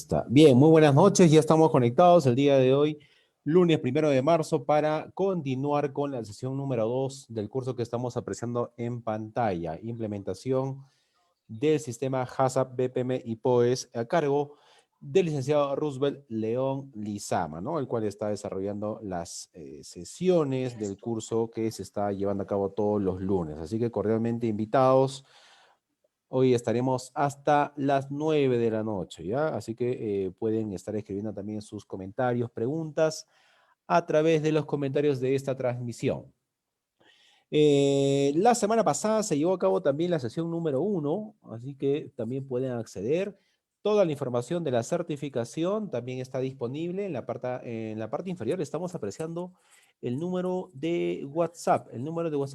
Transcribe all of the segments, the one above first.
está. Bien, muy buenas noches. Ya estamos conectados el día de hoy, lunes 1 de marzo, para continuar con la sesión número 2 del curso que estamos apreciando en pantalla. Implementación del sistema HACCP, BPM y POES a cargo del licenciado Roosevelt León Lizama, ¿no? El cual está desarrollando las sesiones del curso que se está llevando a cabo todos los lunes. Así que cordialmente invitados. Hoy estaremos hasta las 9 de la noche, ¿ya? Así que pueden estar escribiendo también sus comentarios, preguntas a través de los comentarios de esta transmisión. La semana pasada se llevó a cabo también la sesión número 1, así que también pueden acceder. Toda la información de la certificación también está disponible en la parte inferior. Estamos apreciando el número de WhatsApp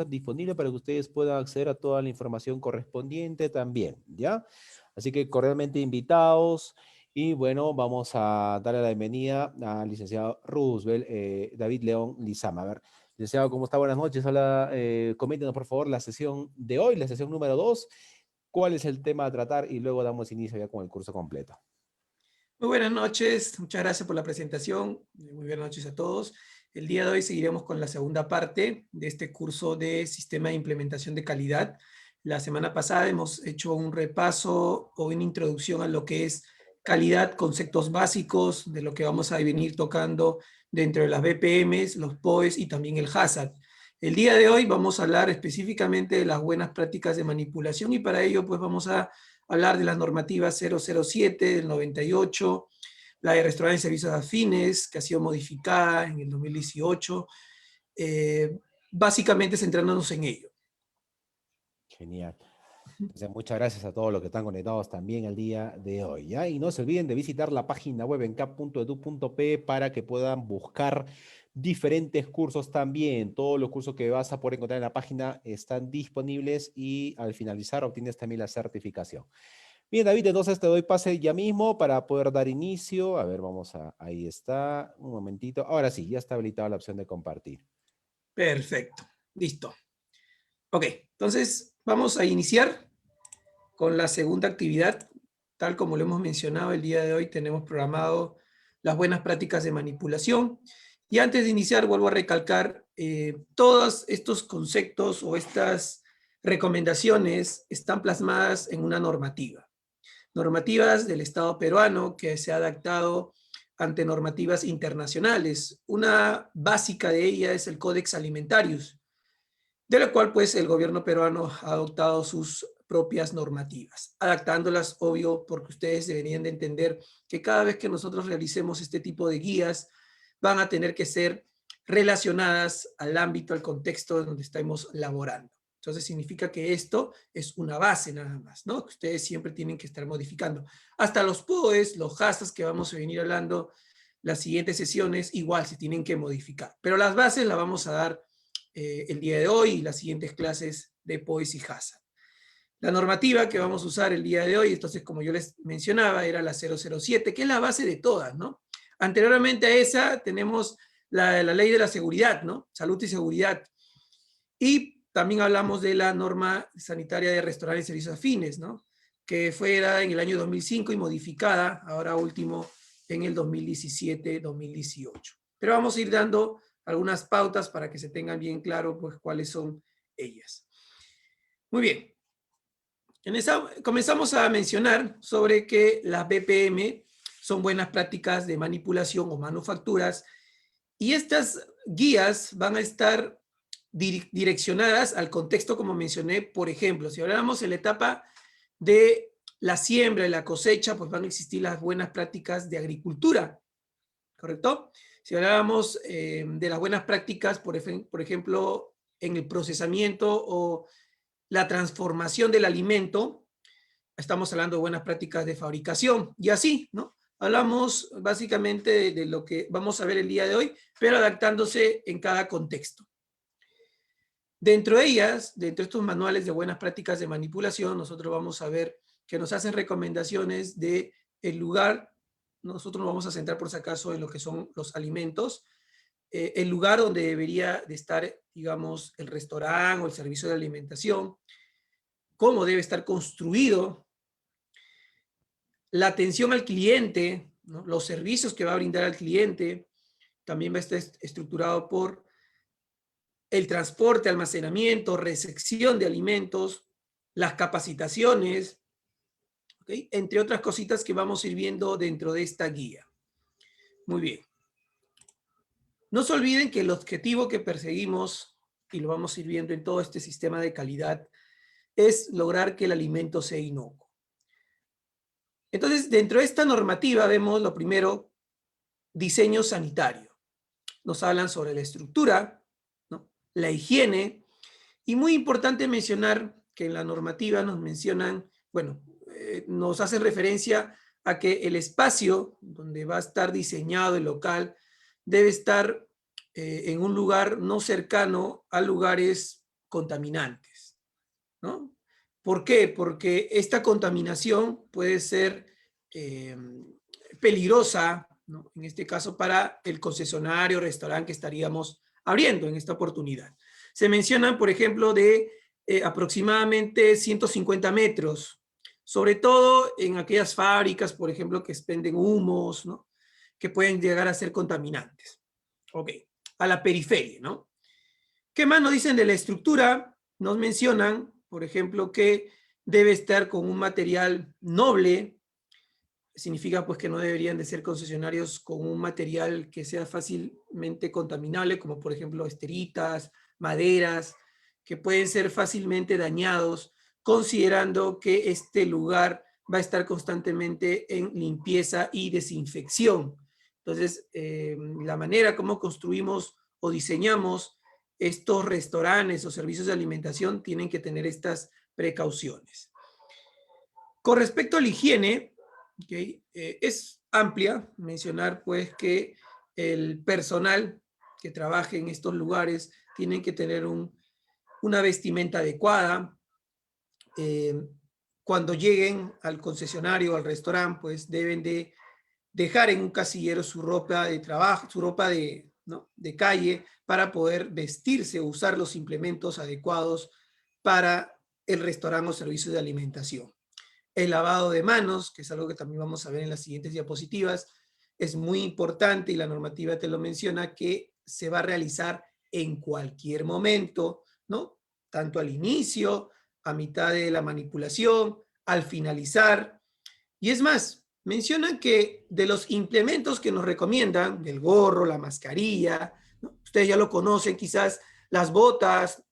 disponible para que ustedes puedan acceder a toda la información correspondiente también, ¿ya? Así que cordialmente invitados. Y bueno, vamos a darle la bienvenida al licenciado Roosevelt, David León Lizama. A ver, licenciado, ¿cómo está? Buenas noches. Hola, coméntenos por favor la sesión de hoy, la sesión número 2. ¿Cuál es el tema a tratar? Y luego damos inicio ya con el curso completo. Muy buenas noches, muchas gracias por la presentación. Muy buenas noches a todos. El día de hoy seguiremos con la segunda parte de este curso de Sistema de Implementación de Calidad. La semana pasada hemos hecho un repaso o una introducción a lo que es calidad, conceptos básicos de lo que vamos a venir tocando dentro de las BPMs, los POEs y también el HACCP. El día de hoy vamos a hablar específicamente de las buenas prácticas de manipulación y para ello pues vamos a hablar de las normativas 007 del 98, la de restaurantes y servicios afines, que ha sido modificada en el 2018, básicamente centrándonos en ello. Genial. Entonces, muchas gracias a todos los que están conectados también el día de hoy, ¿ya? Y no se olviden de visitar la página web encap.edu.pe para que puedan buscar diferentes cursos también. Todos los cursos que vas a poder encontrar en la página están disponibles y al finalizar obtienes también la certificación. Bien, David, entonces te doy pase ya mismo para poder dar inicio. A ver, ahí está, un momentito. Ahora sí, ya está habilitada la opción de compartir. Perfecto, listo. Ok, entonces vamos a iniciar con la segunda actividad. Tal como lo hemos mencionado, el día de hoy tenemos programado las buenas prácticas de manipulación. Y antes de iniciar, vuelvo a recalcar, todos estos conceptos o estas recomendaciones están plasmadas en una normativa. Normativas del Estado peruano que se ha adaptado ante normativas internacionales. Una básica de ella es el Codex Alimentarius, de la cual pues el gobierno peruano ha adoptado sus propias normativas, adaptándolas, obvio, porque ustedes deberían de entender que cada vez que nosotros realicemos este tipo de guías, van a tener que ser relacionadas al ámbito, al contexto donde estamos laborando. Entonces significa que esto es una base nada más, ¿no? Que ustedes siempre tienen que estar modificando. Hasta los POEs, los hashtags que vamos a venir hablando las siguientes sesiones, igual se tienen que modificar. Pero las bases las vamos a dar el día de hoy y las siguientes clases de POEs y HACCP. La normativa que vamos a usar el día de hoy, entonces como yo les mencionaba, era la 007, que es la base de todas, ¿no? Anteriormente a esa tenemos la ley de la seguridad, ¿no? Salud y seguridad. Y también hablamos de la norma sanitaria de restaurantes y servicios afines, ¿no? Que fue dada en el año 2005 y modificada, ahora último, en el 2017-2018. Pero vamos a ir dando algunas pautas para que se tengan bien claro pues, cuáles son ellas. Muy bien. Comenzamos a mencionar sobre que las BPM son buenas prácticas de manipulación o manufacturas y estas guías van a estar direccionadas al contexto como mencioné. Por ejemplo, si hablamos en la etapa de la siembra y la cosecha, pues van a existir las buenas prácticas de agricultura, ¿correcto? Si hablábamos de las buenas prácticas, por ejemplo, en el procesamiento o la transformación del alimento, estamos hablando de buenas prácticas de fabricación y así, ¿no? Hablamos básicamente de lo que vamos a ver el día de hoy, pero adaptándose en cada contexto. Dentro de ellas, dentro de estos manuales de buenas prácticas de manipulación, nosotros vamos a ver que nos hacen recomendaciones de el lugar. Nosotros nos vamos a centrar por si acaso en lo que son los alimentos, el lugar donde debería de estar, digamos, el restaurante o el servicio de alimentación, cómo debe estar construido, la atención al cliente, ¿no? Los servicios que va a brindar al cliente, también va a estar estructurado por el transporte, almacenamiento, recepción de alimentos, las capacitaciones, ¿okay? Entre otras cositas que vamos a ir viendo dentro de esta guía. Muy bien. No se olviden que el objetivo que perseguimos, y lo vamos a ir viendo en todo este sistema de calidad, es lograr que el alimento sea inocuo. Entonces, dentro de esta normativa vemos lo primero, diseño sanitario. Nos hablan sobre la estructura, ¿no? La higiene, y muy importante mencionar que en la normativa nos mencionan, bueno, nos hace referencia a que el espacio donde va a estar diseñado el local debe estar en un lugar no cercano a lugares contaminantes, ¿no? ¿Por qué? Porque esta contaminación puede ser peligrosa, ¿no? En este caso para el concesionario o restaurante que estaríamos abriendo en esta oportunidad. Se mencionan, por ejemplo, de aproximadamente 150 metros, sobre todo en aquellas fábricas, por ejemplo, que expenden humos, ¿no? Que pueden llegar a ser contaminantes. Ok, a la periferia, ¿no? ¿Qué más nos dicen de la estructura? Nos mencionan, por ejemplo, que debe estar con un material noble. Significa pues que no deberían de ser concesionarios con un material que sea fácilmente contaminable, como por ejemplo esteritas, maderas, que pueden ser fácilmente dañados, considerando que este lugar va a estar constantemente en limpieza y desinfección. Entonces, la manera como construimos o diseñamos estos restaurantes o servicios de alimentación tienen que tener estas precauciones. Con respecto a la higiene, okay, es amplia mencionar pues que el personal que trabaje en estos lugares tienen que tener una vestimenta adecuada. Cuando lleguen al concesionario, al restaurante, pues deben de dejar en un casillero su ropa de trabajo, su ropa ¿no? de calle, para poder vestirse o usar los implementos adecuados para el restaurante o servicio de alimentación. El lavado de manos, que es algo que también vamos a ver en las siguientes diapositivas, es muy importante y la normativa te lo menciona, que se va a realizar en cualquier momento, ¿no? Tanto al inicio, a mitad de la manipulación, al finalizar. Y es más, mencionan que de los implementos que nos recomiendan, del gorro, la mascarilla, ¿no? Ustedes ya lo conocen quizás, las botas,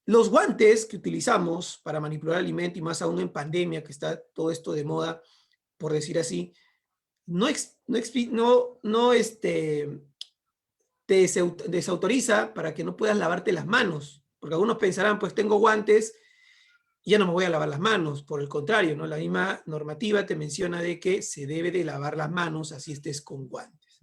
los guantes que utilizamos para manipular alimento, y más aún en pandemia, que está todo esto de moda, por decir así, te desautoriza para que no puedas lavarte las manos. Porque algunos pensarán, pues tengo guantes, ya no me voy a lavar las manos. Por el contrario, ¿no? La misma normativa te menciona de que se debe de lavar las manos así estés con guantes.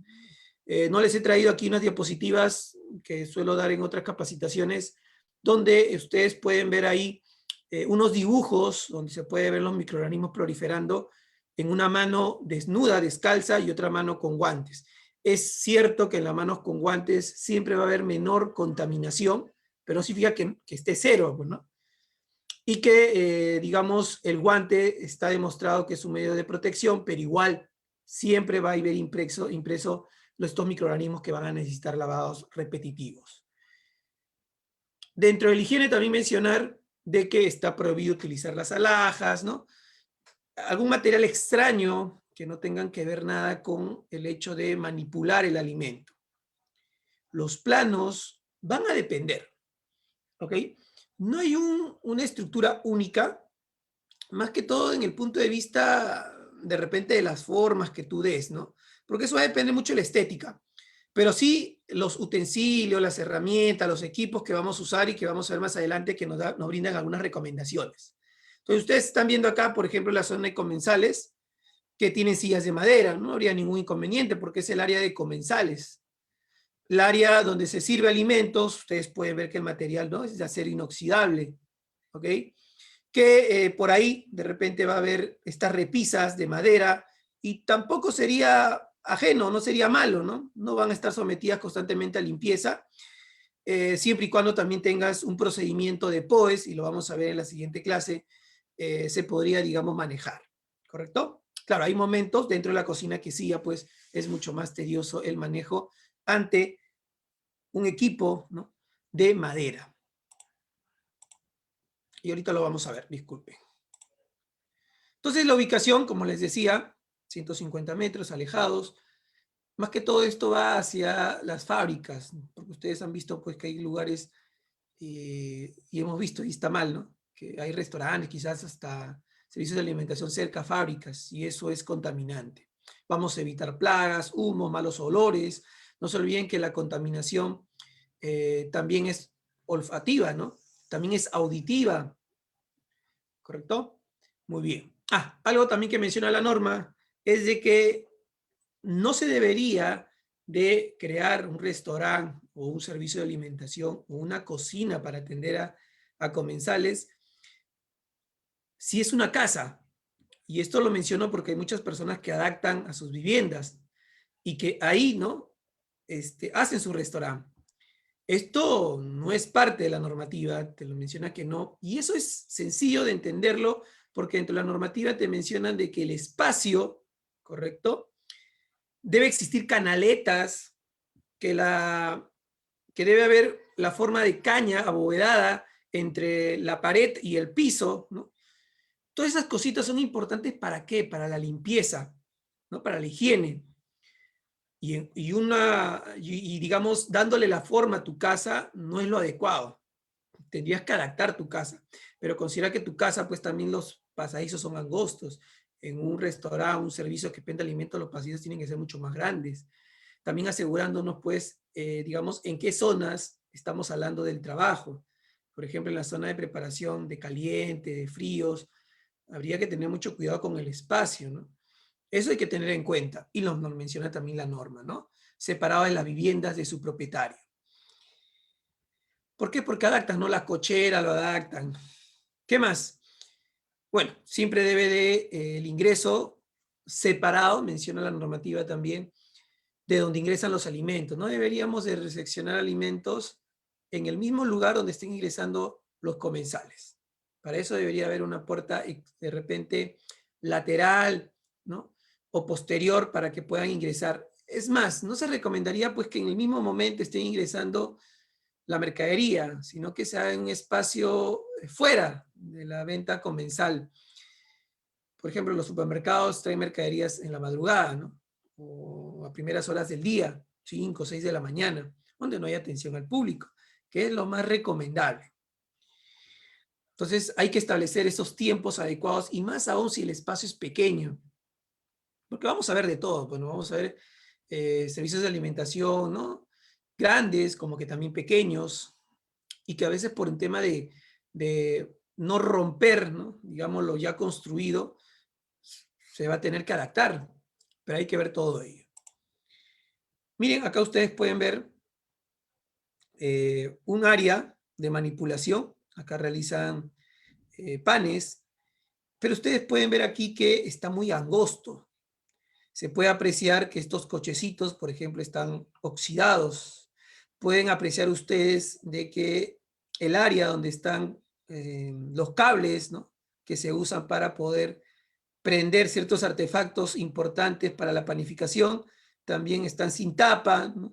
No les he traído aquí unas diapositivas que suelo dar en otras capacitaciones, donde ustedes pueden ver ahí unos dibujos donde se puede ver los microorganismos proliferando en una mano desnuda, descalza, y otra mano con guantes. Es cierto que en las manos con guantes siempre va a haber menor contaminación, pero no significa que esté cero, ¿no? Y que, digamos, el guante está demostrado que es un medio de protección, pero igual siempre va a haber impreso estos microorganismos que van a necesitar lavados repetitivos. Dentro de la higiene también mencionar de que está prohibido utilizar las alhajas, ¿no? Algún material extraño que no tengan que ver nada con el hecho de manipular el alimento. Los planos van a depender, ¿ok? No hay una estructura única, más que todo en el punto de vista de repente de las formas que tú des, ¿no? Porque eso va a depender mucho de la estética. Pero sí los utensilios, las herramientas, los equipos que vamos a usar y que vamos a ver más adelante que nos brindan algunas recomendaciones. Entonces ustedes están viendo acá, por ejemplo, la zona de comensales, que tienen sillas de madera. No habría ningún inconveniente porque es el área de comensales. El área donde se sirve alimentos, ustedes pueden ver que el material, ¿no?, es de acero inoxidable, ¿ok? Que por ahí de repente va a haber estas repisas de madera y tampoco sería ajeno, no sería malo, ¿no? No van a estar sometidas constantemente a limpieza, siempre y cuando también tengas un procedimiento de POES, y lo vamos a ver en la siguiente clase, se podría, digamos, manejar. ¿correcto? Claro, hay momentos dentro de la cocina que sí, ya pues es mucho más tedioso el manejo ante un equipo, ¿no?, de madera. Y ahorita lo vamos a ver, disculpen. Entonces la ubicación, como les decía, 150 metros alejados. Más que todo esto va hacia las fábricas, porque ustedes han visto pues que hay lugares, y hemos visto, y está mal, ¿no?, que hay restaurantes, quizás hasta servicios de alimentación cerca a fábricas, y eso es contaminante. Vamos a evitar plagas, humo, malos olores. No se olviden que la contaminación también es olfativa, ¿no? También es auditiva, ¿correcto? Muy bien. Algo también que menciona la norma es de que no se debería de crear un restaurante o un servicio de alimentación o una cocina para atender a comensales si es una casa. Y esto lo menciono porque hay muchas personas que adaptan a sus viviendas y que ahí, ¿no?, hacen su restaurante. Esto no es parte de la normativa, te lo menciona que no, y eso es sencillo de entenderlo porque dentro de la normativa te mencionan de que el espacio, ¿correcto?, debe existir canaletas, que debe haber la forma de caña abovedada entre la pared y el piso, ¿no? Todas esas cositas son importantes, ¿para qué? Para la limpieza, ¿no?, para la higiene. Y digamos, dándole la forma a tu casa no es lo adecuado. Tendrías que adaptar tu casa, pero considera que tu casa, pues también los pasadizos son angostos. En un restaurante, un servicio que vende alimentos, los pasillos tienen que ser mucho más grandes. También asegurándonos, pues, digamos, en qué zonas estamos hablando del trabajo. Por ejemplo, en la zona de preparación de caliente, de fríos, habría que tener mucho cuidado con el espacio, ¿no? Eso hay que tener en cuenta, y nos menciona también la norma, ¿no? Separado de las viviendas de su propietario. ¿Por qué? Porque adaptan, ¿no? La cochera lo adaptan. ¿Qué más? Bueno, siempre debe de el ingreso separado, menciona la normativa también, de donde ingresan los alimentos. No deberíamos de recepcionar alimentos en el mismo lugar donde estén ingresando los comensales. Para eso debería haber una puerta de repente lateral, ¿no?, o posterior para que puedan ingresar. Es más, no se recomendaría pues que en el mismo momento estén ingresando la mercadería, sino que sea en un espacio fuera de la venta comensal. Por ejemplo, los supermercados traen mercaderías en la madrugada, ¿no?, o a primeras horas del día, 5 o 6 de la mañana, donde no hay atención al público, que es lo más recomendable. Entonces hay que establecer esos tiempos adecuados, y más aún si el espacio es pequeño, porque vamos a ver de todo. Bueno, vamos a ver servicios de alimentación, ¿no?, grandes como que también pequeños, y que a veces por un tema de no romper, ¿no?, digamos, lo ya construido, se va a tener que adaptar, pero hay que ver todo ello. Miren, acá ustedes pueden ver un área de manipulación. Acá realizan panes, pero ustedes pueden ver aquí que está muy angosto. Se puede apreciar que estos cochecitos, por ejemplo, están oxidados. Pueden apreciar ustedes de que el área donde están los cables, ¿no?, que se usan para poder prender ciertos artefactos importantes para la panificación, también están sin tapa, ¿no?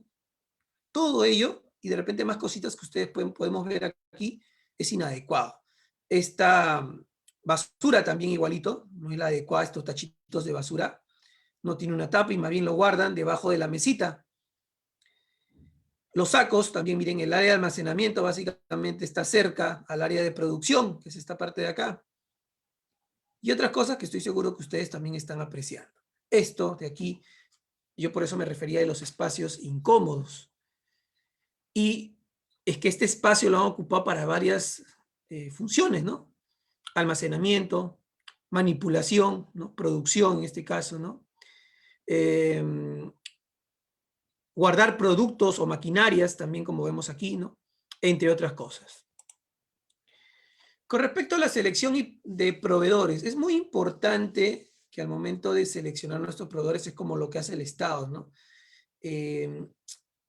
Todo ello, y de repente más cositas que ustedes podemos ver aquí, es inadecuado. Esta basura también igualito, no es la adecuada, estos tachitos de basura, no tiene una tapa y más bien lo guardan debajo de la mesita. Los sacos, también miren, el área de almacenamiento básicamente está cerca al área de producción, que es esta parte de acá. Y otras cosas que estoy seguro que ustedes también están apreciando. Esto de aquí, yo por eso me refería a los espacios incómodos. Y es que este espacio lo han ocupado para varias funciones, ¿no? Almacenamiento, manipulación, ¿no?, producción en este caso, ¿no? Guardar productos o maquinarias, también como vemos aquí, ¿no?, entre otras cosas. Con respecto a la selección de proveedores, es muy importante que al momento de seleccionar nuestros proveedores, es como lo que hace el Estado, ¿no?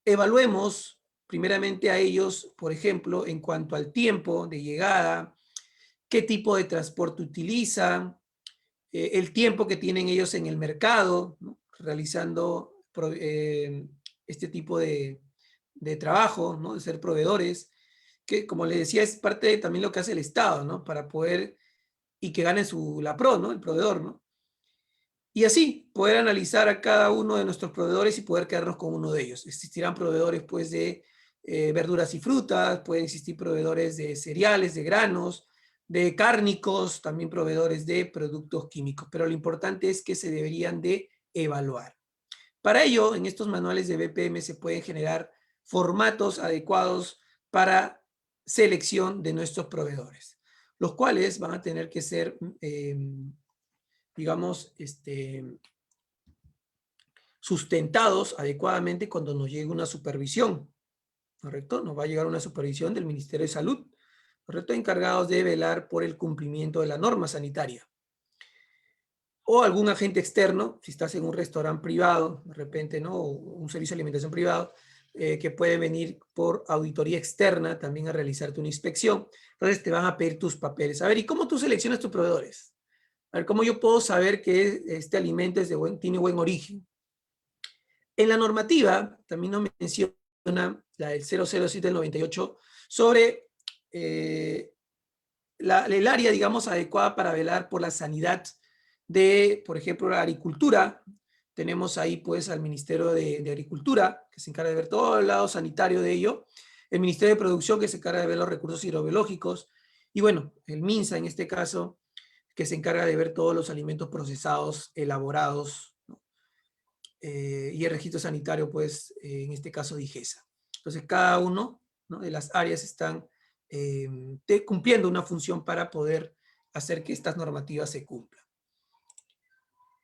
Evaluemos primeramente a ellos, por ejemplo, en cuanto al tiempo de llegada, qué tipo de transporte utilizan, el tiempo que tienen ellos en el mercado, ¿no? Realizando este tipo de trabajo, ¿no? De ser proveedores, que como les decía es parte de también lo que hace el Estado, ¿no? Para poder, y que gane la PRO, ¿no? El proveedor, ¿no? Y así, poder analizar a cada uno de nuestros proveedores y poder quedarnos con uno de ellos. Existirán proveedores, pues, de verduras y frutas, pueden existir proveedores de cereales, de granos, de cárnicos, también proveedores de productos químicos. Pero lo importante es que se deberían de evaluar. Para ello, en estos manuales de BPM se pueden generar formatos adecuados para selección de nuestros proveedores, los cuales van a tener que ser digamos, sustentados adecuadamente cuando nos llegue una supervisión, ¿correcto? Nos va a llegar una supervisión del Ministerio de Salud, ¿correcto? Encargados de velar por el cumplimiento de la norma sanitaria. O algún agente externo, si estás en un restaurante privado, de repente, ¿no? O un servicio de alimentación privado, que puede venir por auditoría externa también a realizarte una inspección. Entonces te van a pedir tus papeles. A ver, ¿y cómo tú seleccionas tus proveedores? A ver, ¿cómo yo puedo saber que este alimento tiene buen origen? En la normativa, también nos menciona la del 007 del 98, sobre el área, digamos, adecuada para velar por la sanidad de, por ejemplo, la agricultura. Tenemos ahí, pues, al Ministerio de Agricultura, que se encarga de ver todo el lado sanitario de ello. El Ministerio de Producción, que se encarga de ver los recursos hidrobiológicos. Y bueno, el MINSA, en este caso, que se encarga de ver todos los alimentos procesados, elaborados, ¿no? Y el registro sanitario, pues, en este caso, DIGESA. Entonces, cada uno, ¿no?, de las áreas están cumpliendo una función para poder hacer que estas normativas se cumplan.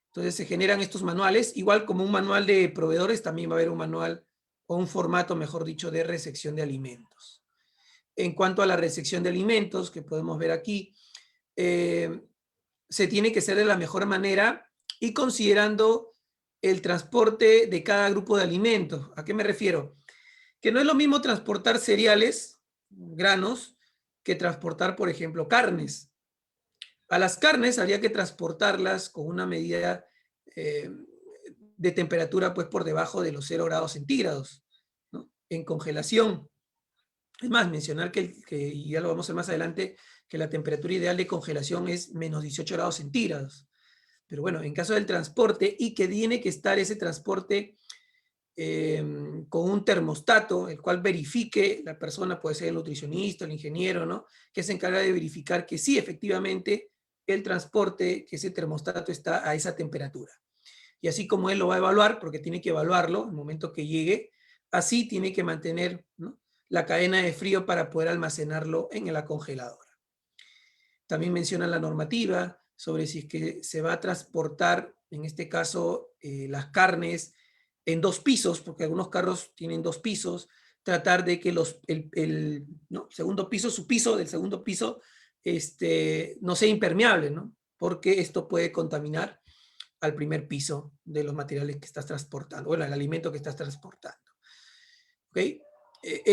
Entonces, se generan estos manuales, igual como un manual de proveedores, también va a haber un manual, o un formato, mejor dicho, de recepción de alimentos. En cuanto a la recepción de alimentos, que podemos ver aquí, se tiene que hacer de la mejor manera y considerando el transporte de cada grupo de alimentos. ¿A qué me refiero? Que no es lo mismo transportar cereales, granos, que transportar, por ejemplo, carnes. A las carnes habría que transportarlas con una medida de temperatura, pues, por debajo de los 0 grados centígrados, ¿no? En congelación. Es más, mencionar y ya lo vamos a ver más adelante, que la temperatura ideal de congelación es menos 18 grados centígrados. Pero bueno, en caso del transporte, y que tiene que estar ese transporte con un termostato, el cual verifique, la persona puede ser el nutricionista, el ingeniero, ¿no?, que se encarga de verificar que sí, efectivamente, el transporte, que ese termostato está a esa temperatura. Y así como él lo va a evaluar, porque tiene que evaluarlo en el momento que llegue, así tiene que mantener, ¿no?, la cadena de frío para poder almacenarlo en la congeladora. También menciona la normativa sobre si es que se va a transportar, en este caso, las carnes en 2 pisos, porque algunos carros tienen 2 pisos, tratar de que el segundo piso, su piso del segundo piso, no sea impermeable, ¿no? Porque esto puede contaminar al primer piso de los materiales que estás transportando, bueno, el alimento que estás transportando. ¿Ok?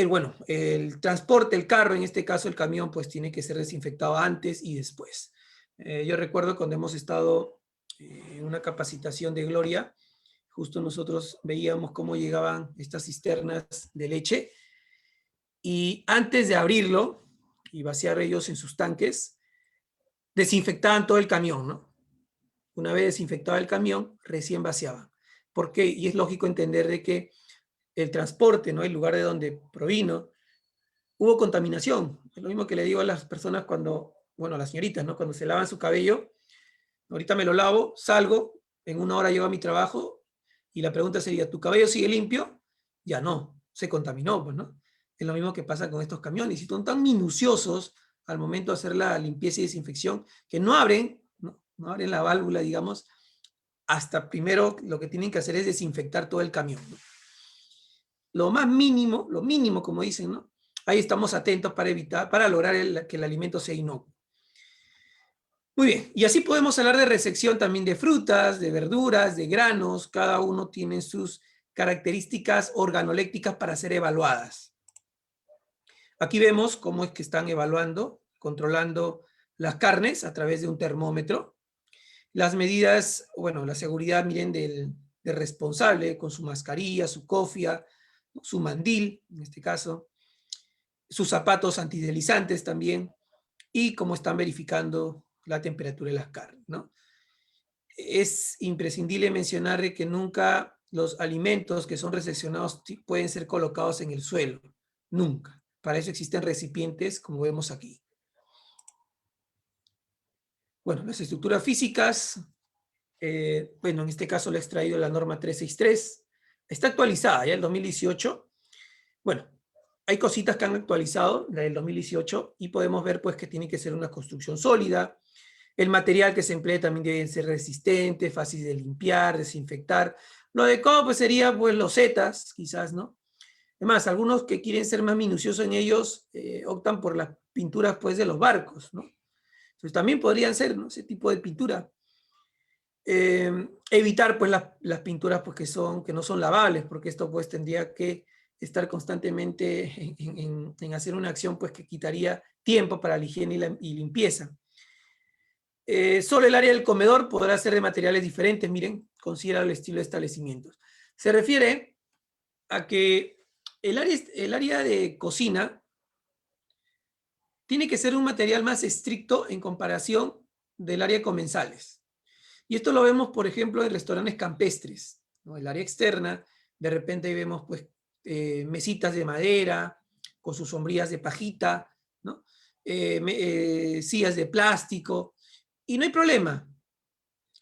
Bueno, el transporte, el carro, en este caso el camión, pues tiene que ser desinfectado antes y después. Yo recuerdo cuando hemos estado en una capacitación de Gloria, justo nosotros veíamos cómo llegaban estas cisternas de leche y antes de abrirlo y vaciar ellos en sus tanques, desinfectaban todo el camión, ¿no? Una vez desinfectado el camión, recién vaciaban. ¿Por qué? Y es lógico entender de que el transporte, ¿no?, el lugar de donde provino, hubo contaminación. Es lo mismo que le digo a las personas cuando, bueno, a las señoritas, ¿no?, cuando se lavan su cabello. Ahorita me lo lavo, salgo, en 1 hora llego a mi trabajo y la pregunta sería, ¿tu cabello sigue limpio? Ya no, se contaminó, pues, ¿no? Es lo mismo que pasa con estos camiones. Y son tan minuciosos al momento de hacer la limpieza y desinfección que no abren, no abren la válvula, digamos, hasta primero lo que tienen que hacer es desinfectar todo el camión, ¿no? Lo mínimo, como dicen, ¿no? Ahí estamos atentos para evitar, para lograr que el alimento sea inocuo. Muy bien, y así podemos hablar de recepción también de frutas, de verduras, de granos. Cada uno tiene sus características organolépticas para ser evaluadas. Aquí vemos cómo es que están evaluando, controlando las carnes a través de un termómetro. Las medidas, bueno, la seguridad, miren, del responsable con su mascarilla, su cofia, su mandil, en este caso, sus zapatos antideslizantes también, y cómo están verificando la temperatura de las carnes, ¿no? Es imprescindible mencionar que nunca los alimentos que son recepcionados pueden ser colocados en el suelo, nunca. Para eso existen recipientes, como vemos aquí. Bueno, las estructuras físicas, bueno, en este caso le he extraído la norma 363, está actualizada ya el 2018. Bueno, hay cositas que han actualizado, la del 2018, y podemos ver pues que tiene que ser una construcción sólida. El material que se emplee también debe ser resistente, fácil de limpiar, desinfectar. Lo adecuado pues sería pues losetas, quizás, ¿no? Además, algunos que quieren ser más minuciosos en ellos optan por las pinturas pues de los barcos, ¿no? Entonces también podrían ser, ¿no?, ese tipo de pintura. Evitar pues las pinturas pues, que no son lavables, porque esto pues tendría que estar constantemente en hacer una acción pues que quitaría tiempo para la higiene y limpieza. Solo el área del comedor podrá ser de materiales diferentes, miren, considera el estilo de establecimientos. Se refiere a que el área de cocina tiene que ser un material más estricto en comparación del área de comensales. Y esto lo vemos, por ejemplo, en restaurantes campestres, ¿no? El área externa, de repente vemos pues, mesitas de madera, con sus sombrillas de pajita, ¿no? Sillas de plástico, y no hay problema.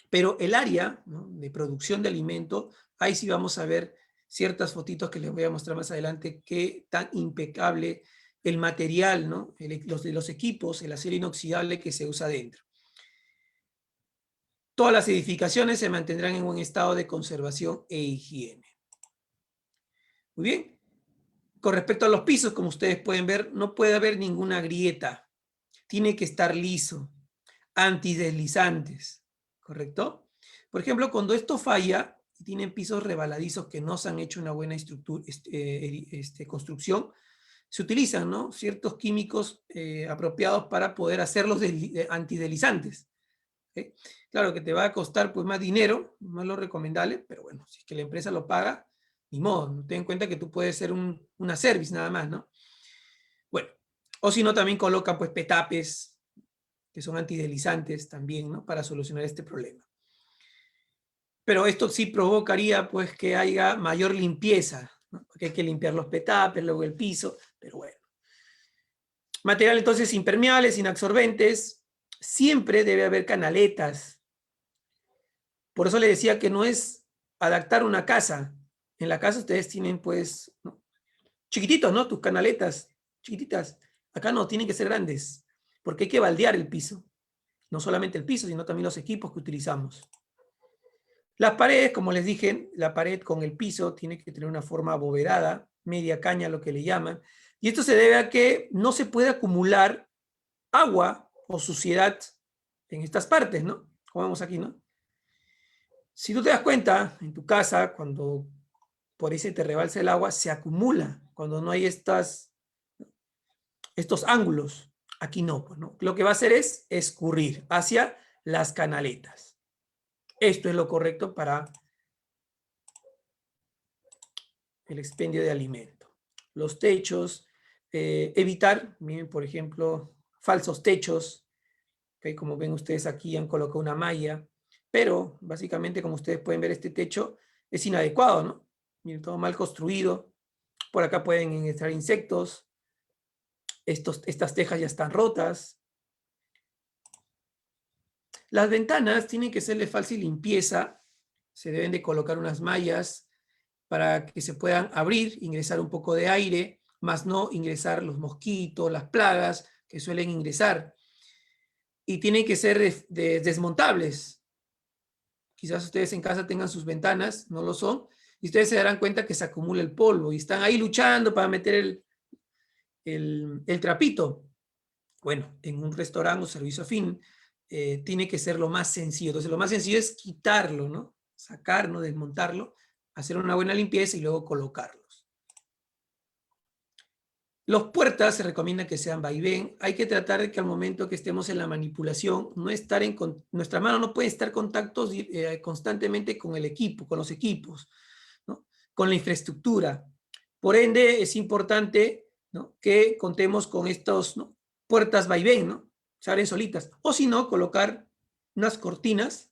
Pero el área, ¿no?, de producción de alimento, ahí sí vamos a ver ciertas fotitos que les voy a mostrar más adelante, qué tan impecable el material, ¿no?, los equipos, el acero inoxidable que se usa dentro. Todas las edificaciones se mantendrán en buen estado de conservación e higiene. Muy bien. Con respecto a los pisos, como ustedes pueden ver, no puede haber ninguna grieta. Tiene que estar liso. Antideslizantes, ¿correcto? Por ejemplo, cuando esto falla y tienen pisos rebaladizos que no se han hecho una buena construcción, se utilizan, ¿no?, ciertos químicos apropiados para poder hacerlos antideslizantes. ¿Okay? Claro que te va a costar pues más dinero, no es lo recomendable, pero bueno, si es que la empresa lo paga, ni modo, ¿no? Ten en cuenta que tú puedes ser una service nada más, ¿no? Bueno, o si no también coloca pues petapes, que son antideslizantes también, ¿no?, para solucionar este problema. Pero esto sí provocaría pues que haya mayor limpieza, ¿no?, porque hay que limpiar los petapes, luego el piso, pero bueno. Material entonces impermeables, inabsorbentes, siempre debe haber canaletas. Por eso le decía que no es adaptar una casa. En la casa ustedes tienen pues, ¿no?, chiquititos, ¿no?, tus canaletas, chiquititas. Acá no, tienen que ser grandes, porque hay que baldear el piso. No solamente el piso, sino también los equipos que utilizamos. Las paredes, como les dije, la pared con el piso tiene que tener una forma abovedada, media caña, lo que le llaman. Y esto se debe a que no se puede acumular agua o suciedad en estas partes, ¿no? Como vemos aquí, ¿no? Si tú te das cuenta, en tu casa, cuando por ahí se te rebalsa el agua, se acumula cuando no hay estos ángulos. Aquí no, pues, ¿no? Lo que va a hacer es escurrir hacia las canaletas. Esto es lo correcto para el expendio de alimento. Los techos, evitar, miren, por ejemplo, falsos techos, ¿okay? Como ven ustedes aquí han colocado una malla, pero básicamente como ustedes pueden ver este techo es inadecuado, ¿no? Miren, todo mal construido. Por acá pueden entrar insectos. Estas tejas ya están rotas. Las ventanas tienen que ser de fácil limpieza. Se deben de colocar unas mallas para que se puedan abrir, ingresar un poco de aire, más no ingresar los mosquitos, las plagas que suelen ingresar. Y tienen que ser desmontables. Quizás ustedes en casa tengan sus ventanas, no lo son, y ustedes se darán cuenta que se acumula el polvo y están ahí luchando para meter el trapito. Bueno, en un restaurante o servicio a fin, tiene que ser lo más sencillo. Entonces, lo más sencillo es quitarlo, ¿no? Sacarlo, desmontarlo, hacer una buena limpieza y luego colocarlos. Los puertas se recomienda que sean vaivén. Hay que tratar de que al momento que estemos en la manipulación, no estar nuestra mano no puede estar en contacto constantemente con el equipo, con los equipos, ¿no? Con la infraestructura. Por ende, es importante, ¿no?, que contemos con estos, ¿no?, puertas vaivén, ¿no? Se abren solitas. O si no, colocar unas cortinas,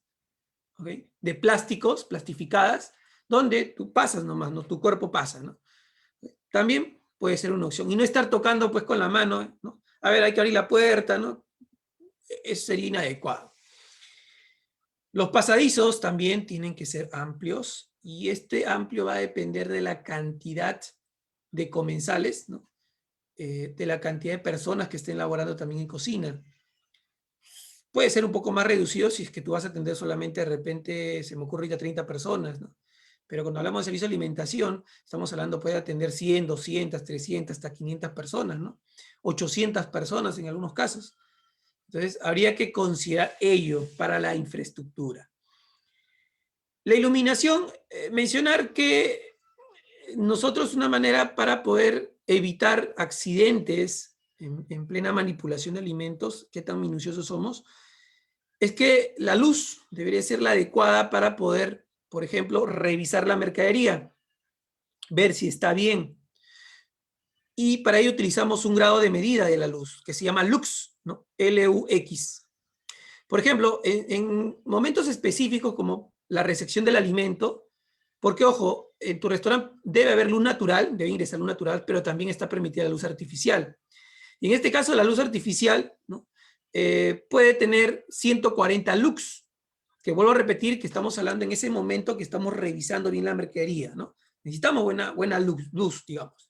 ¿okay?, de plásticos, plastificadas, donde tú pasas nomás, ¿no? Tu cuerpo pasa, ¿no? También puede ser una opción. Y no estar tocando pues con la mano, ¿no? A ver, hay que abrir la puerta, ¿no? Eso sería inadecuado. Los pasadizos también tienen que ser amplios, y este amplio va a depender de la cantidad de comensales, ¿no? De la cantidad de personas que estén laborando también en cocina. Puede ser un poco más reducido si es que tú vas a atender solamente, de repente, se me ocurre ya 30 personas, ¿no? Pero cuando hablamos de servicio de alimentación, estamos hablando, puede atender 100, 200, 300, hasta 500 personas, ¿no? 800 personas en algunos casos. Entonces, habría que considerar ello para la infraestructura. La iluminación, mencionar que nosotros, una manera para poder evitar accidentes en plena manipulación de alimentos, qué tan minuciosos somos, es que la luz debería ser la adecuada para poder, por ejemplo, revisar la mercadería, ver si está bien. Y para ello utilizamos un grado de medida de la luz, que se llama lux, ¿no? LUX. Por ejemplo, en momentos específicos como la recepción del alimento, porque, ojo, en tu restaurante debe haber luz natural, debe ingresar luz natural, pero también está permitida la luz artificial. Y en este caso, la luz artificial, ¿no?, puede tener 140 lux, que vuelvo a repetir que estamos hablando en ese momento que estamos revisando bien la mercadería, ¿no? Necesitamos buena luz, digamos.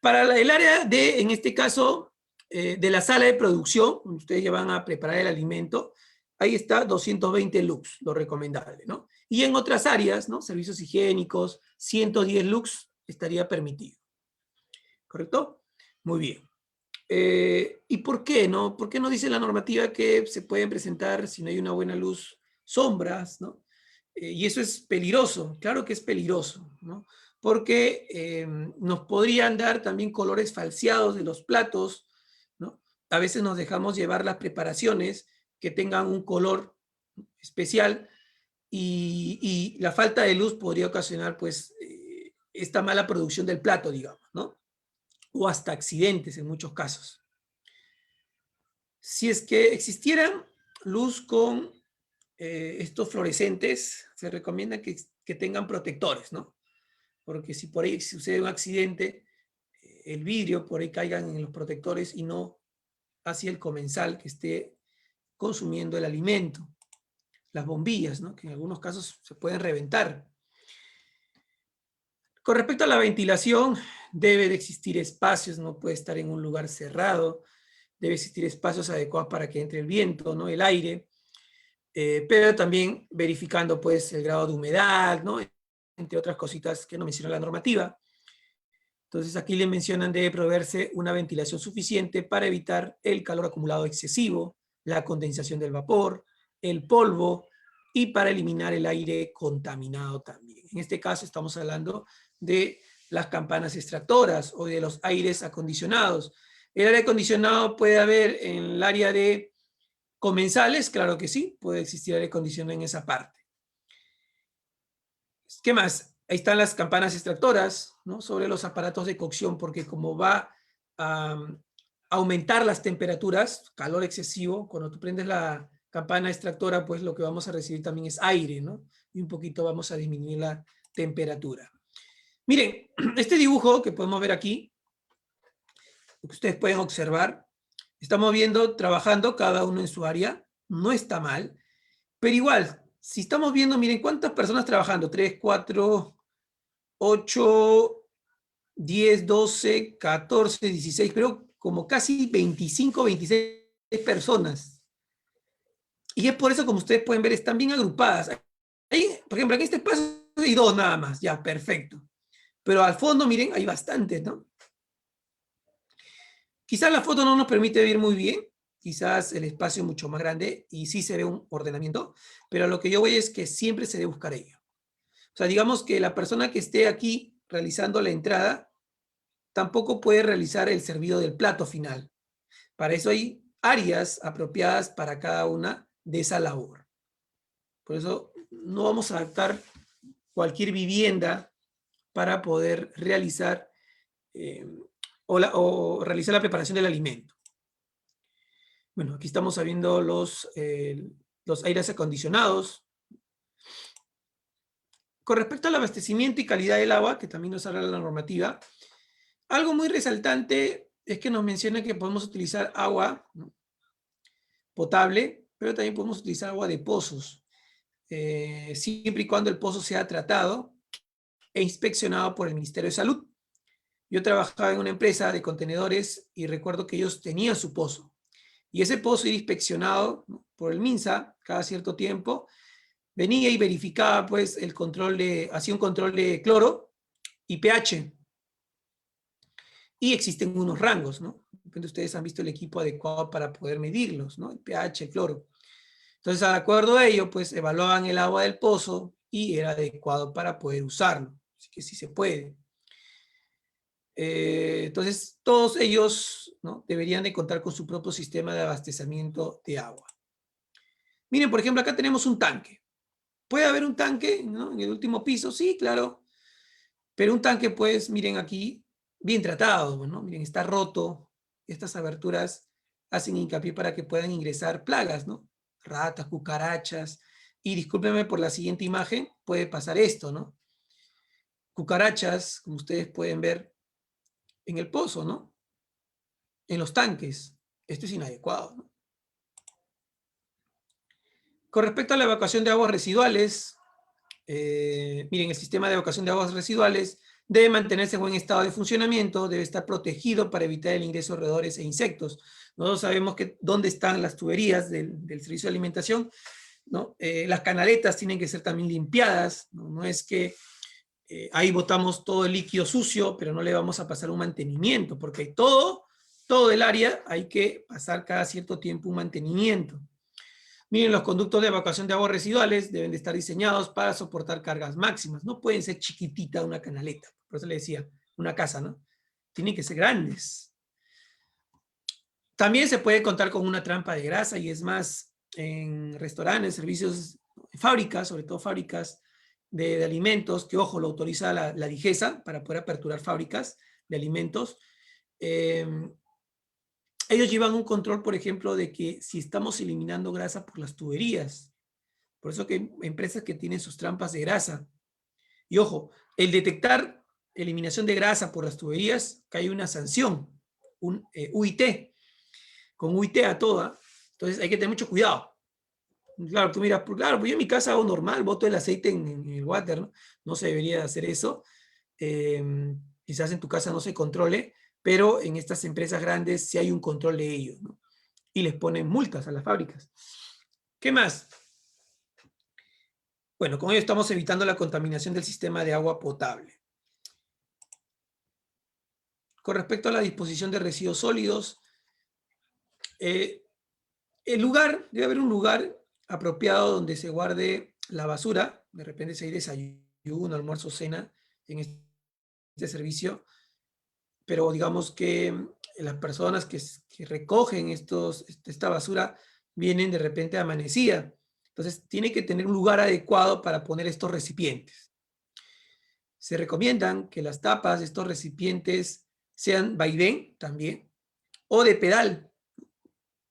Para el área de, en este caso, de la sala de producción, donde ustedes ya van a preparar el alimento, ahí está 220 lux, lo recomendable, ¿no? Y en otras áreas, ¿no?, servicios higiénicos, 110 lux estaría permitido. ¿Correcto? Muy bien. ¿Y por qué, no? ¿Por qué no dice la normativa que se pueden presentar, si no hay una buena luz, sombras, ¿no? Y eso es peligroso, claro que es peligroso, ¿no? Porque nos podrían dar también colores falseados de los platos, ¿no? A veces nos dejamos llevar las preparaciones que tengan un color especial, y la falta de luz podría ocasionar, pues, esta mala producción del plato, digamos, ¿no? O hasta accidentes en muchos casos. Si es que existieran luz con estos fluorescentes, se recomienda que tengan protectores, ¿no? Porque si por ahí sucede un accidente, el vidrio por ahí caigan en los protectores y no hacia el comensal que esté consumiendo el alimento. Las bombillas, ¿no?, que en algunos casos se pueden reventar. Con respecto a la ventilación, debe de existir espacios, no puede estar en un lugar cerrado, debe existir espacios adecuados para que entre el viento, ¿no?, el aire, pero también verificando, pues, el grado de humedad, ¿no?, entre otras cositas que no menciona la normativa. Entonces, aquí le mencionan, debe proveerse una ventilación suficiente para evitar el calor acumulado excesivo, la condensación del vapor, el polvo, y para eliminar el aire contaminado también. En este caso estamos hablando de las campanas extractoras o de los aires acondicionados. El aire acondicionado puede haber en el área de comensales, claro que sí, puede existir aire acondicionado en esa parte. ¿Qué más? Ahí están las campanas extractoras, ¿no?, sobre los aparatos de cocción, porque como va a aumentar las temperaturas, calor excesivo, cuando tú prendes la campana extractora, pues lo que vamos a recibir también es aire, ¿no? Y un poquito vamos a disminuir la temperatura. Miren, este dibujo que podemos ver aquí, lo que ustedes pueden observar, estamos viendo, trabajando cada uno en su área, no está mal, pero igual, si estamos viendo, miren, ¿cuántas personas trabajando? 3, 4, 8, 10, 12, 14, 16, pero como casi 25, 26 personas. Y es por eso, como ustedes pueden ver, están bien agrupadas. Ahí, por ejemplo, en este espacio hay 2 nada más, ya, perfecto. Pero al fondo, miren, hay bastantes, ¿no? Quizás la foto no nos permite ver muy bien, quizás el espacio es mucho más grande y sí se ve un ordenamiento, pero lo que yo voy es que siempre se debe buscar ello. O sea, digamos que la persona que esté aquí realizando la entrada, tampoco puede realizar el servido del plato final. Para eso hay áreas apropiadas para cada una de esa labor. Por eso no vamos a adaptar cualquier vivienda para poder realizar o realizar la preparación del alimento. Bueno, aquí estamos viendo los aires acondicionados. Con respecto al abastecimiento y calidad del agua, que también nos habla la normativa, algo muy resaltante es que nos menciona que podemos utilizar agua, ¿no?, potable, pero también podemos utilizar agua de pozos, siempre y cuando el pozo sea tratado e inspeccionado por el Ministerio de Salud. Yo trabajaba en una empresa de contenedores y recuerdo que ellos tenían su pozo. Y ese pozo era inspeccionado, ¿no?, por el MINSA cada cierto tiempo. Venía y verificaba, pues, hacía un control de cloro y pH. Y existen unos rangos, ¿no? De repente ustedes han visto el equipo adecuado para poder medirlos, ¿no? El pH, el cloro. Entonces, de acuerdo a ello, pues, evaluaban el agua del pozo y era adecuado para poder usarlo. Así que sí se puede. Entonces, todos ellos, ¿no?, deberían de contar con su propio sistema de abastecimiento de agua. Miren, por ejemplo, acá tenemos un tanque. ¿Puede haber un tanque, ¿no?, en el último piso? Sí, claro. Pero un tanque, pues, miren aquí, bien tratado, ¿no? Miren, está roto. Estas aberturas hacen hincapié para que puedan ingresar plagas, ¿no? Ratas, cucarachas. Y discúlpenme por la siguiente imagen, puede pasar esto, ¿no? Cucarachas, como ustedes pueden ver, en el pozo, ¿no? En los tanques. Esto es inadecuado, ¿no? Con respecto a la evacuación de aguas residuales, miren, el sistema de evacuación de aguas residuales debe mantenerse en buen estado de funcionamiento, debe estar protegido para evitar el ingreso de roedores e insectos. Nosotros sabemos que dónde están las tuberías del servicio de alimentación, ¿no? Las canaletas tienen que ser también limpiadas, ¿no? No es que ahí botamos todo el líquido sucio, pero no le vamos a pasar un mantenimiento, porque todo el área hay que pasar cada cierto tiempo un mantenimiento. Miren, los conductos de evacuación de aguas residuales deben de estar diseñados para soportar cargas máximas. No pueden ser chiquitita una canaleta. Por eso le decía, una casa, ¿no? Tienen que ser grandes. También se puede contar con una trampa de grasa, y es más, en restaurantes, servicios, fábricas, sobre todo fábricas de alimentos, que ojo, lo autoriza la DIGESA para poder aperturar fábricas de alimentos. Ellos llevan un control, por ejemplo, de que si estamos eliminando grasa por las tuberías. Por eso que hay empresas que tienen sus trampas de grasa. Y ojo, el detectar eliminación de grasa por las tuberías, cae una sanción, un UIT, con UIT a toda. Entonces hay que tener mucho cuidado. Claro, tú miras, claro, pues yo en mi casa hago normal, boto el aceite en el water, ¿no? No se debería hacer eso. Quizás en tu casa no se controle, pero en estas empresas grandes sí hay un control de ellos, ¿no? Y les ponen multas a las fábricas. ¿Qué más? Bueno, con ello estamos evitando la contaminación del sistema de agua potable. Con respecto a la disposición de residuos sólidos, debe haber un lugar apropiado donde se guarde la basura. De repente si hay desayuno, almuerzo, cena en este servicio, pero digamos que las personas que recogen esta basura vienen de repente amanecida. Entonces tiene que tener un lugar adecuado para poner estos recipientes. Se recomiendan que las tapas de estos recipientes sean vaivén también, o de pedal,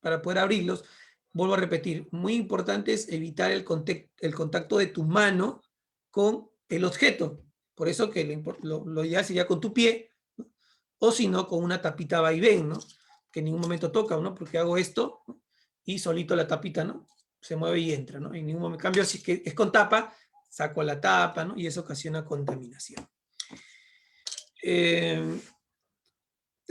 para poder abrirlos. Vuelvo a repetir, muy importante es evitar el contacto de tu mano con el objeto. Por eso que lo ideal sería con tu pie, ¿no? O si no, con una tapita vaivén, ¿no? Que en ningún momento toca, ¿no? Porque hago esto, ¿no?, y solito la tapita, ¿no?, se mueve y entra, ¿no? En ningún momento. En cambio, si es que es con tapa, saco la tapa, ¿no?, y eso ocasiona contaminación. Es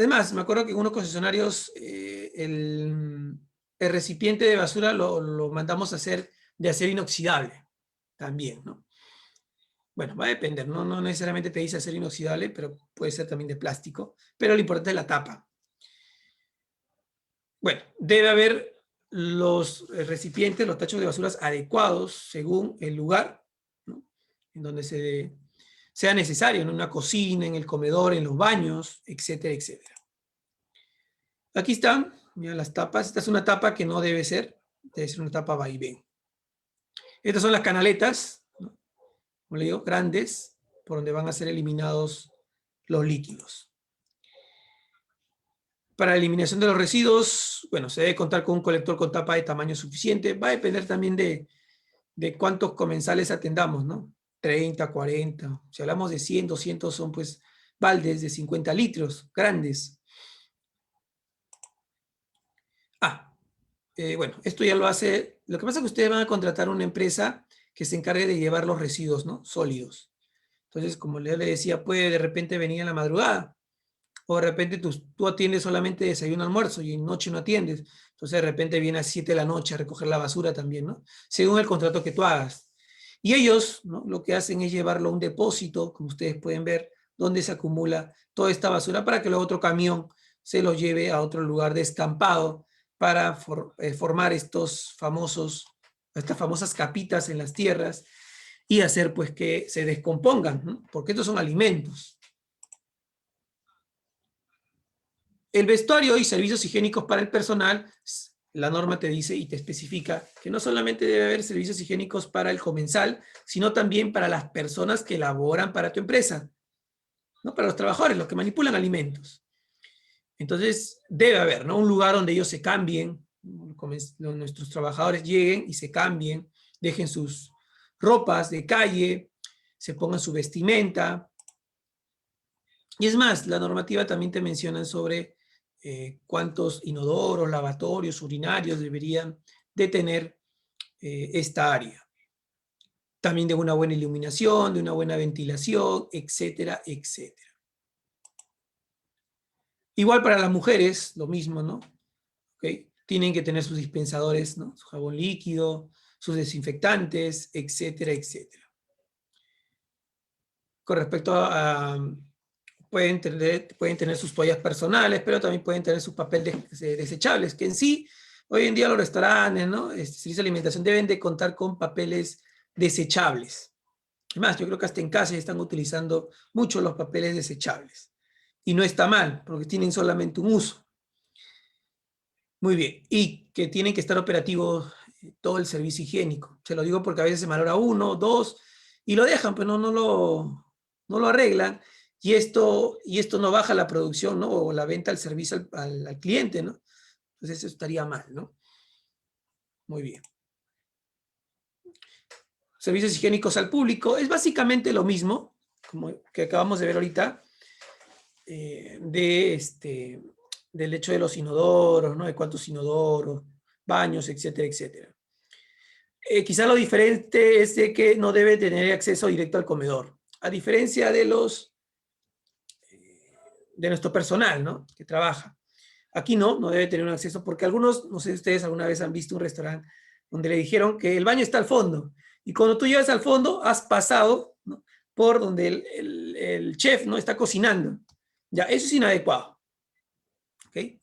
más, me acuerdo que en unos concesionarios el recipiente de basura lo mandamos a hacer de acero inoxidable también, ¿no? Bueno, va a depender, ¿no? No necesariamente te dice acero inoxidable, pero puede ser también de plástico, pero lo importante es la tapa. Bueno, debe haber los recipientes, los tachos de basuras adecuados según el lugar, ¿no?, en donde se sea necesario, en una cocina, en el comedor, en los baños, etcétera, etcétera. Aquí están, mira las tapas. Esta es una tapa que no debe ser una tapa vaivén. Estas son las canaletas, ¿no? Como le digo, grandes, por donde van a ser eliminados los líquidos. Para la eliminación de los residuos, bueno, se debe contar con un colector con tapa de tamaño suficiente. Va a depender también de cuántos comensales atendamos, ¿no? 30, 40. Si hablamos de 100, 200 son pues baldes de 50 litros, grandes. Bueno, esto ya lo hace. Lo que pasa es que ustedes van a contratar una empresa que se encargue de llevar los residuos, ¿no? Sólidos. Entonces, como le decía, puede de repente venir en la madrugada. O de repente tú atiendes solamente desayuno, almuerzo y en noche no atiendes. Entonces de repente viene a 7 de la noche a recoger la basura también, ¿no? Según el contrato que tú hagas. Y ellos, ¿no? Lo que hacen es llevarlo a un depósito, como ustedes pueden ver, donde se acumula toda esta basura para que luego otro camión se lo lleve a otro lugar descampado para formar estas famosas capitas en las tierras y hacer pues que se descompongan, ¿no? Porque estos son alimentos. El vestuario y servicios higiénicos para el personal, la norma te dice y te especifica que no solamente debe haber servicios higiénicos para el comensal, sino también para las personas que laboran para tu empresa, ¿no? Para los trabajadores, los que manipulan alimentos. Entonces, debe haber, ¿no? Un lugar donde ellos se cambien, nuestros trabajadores lleguen y se cambien, dejen sus ropas de calle, se pongan su vestimenta. Y es más, la normativa también te menciona sobre cuántos inodoros, lavatorios, urinarios deberían de tener esta área. También de una buena iluminación, de una buena ventilación, etcétera, etcétera. Igual para las mujeres, lo mismo, ¿no? ¿Okay? Tienen que tener sus dispensadores, ¿no? Su jabón líquido, sus desinfectantes, etcétera, etcétera. Con respecto a pueden tener sus toallas personales, pero también pueden tener sus papeles desechables, que en sí, hoy en día los restaurantes, ¿no? Servicios de alimentación deben de contar con papeles desechables. Además, yo creo que hasta en casa están utilizando mucho los papeles desechables. Y no está mal, porque tienen solamente un uso. Muy bien. Y que tienen que estar operativos todo el servicio higiénico. Se lo digo porque a veces se malora 1, 2, y lo dejan, pero no lo arreglan. Y esto no baja la producción, ¿no? O la venta al servicio al cliente, ¿no? Entonces eso estaría mal, ¿no? Muy bien. Servicios higiénicos al público. Es básicamente lo mismo, como que acabamos de ver ahorita, del hecho de los inodoros, ¿no? De cuántos inodoros, baños, etcétera, etcétera. Quizá lo diferente es de que no debe tener acceso directo al comedor. A diferencia de nuestro personal, ¿no? Que trabaja. Aquí no debe tener un acceso, porque algunos, no sé si ustedes alguna vez han visto un restaurante donde le dijeron que el baño está al fondo, y cuando tú llegas al fondo, has pasado, ¿no? Por donde el chef, ¿no? Está cocinando. Ya, eso es inadecuado. ¿Okay?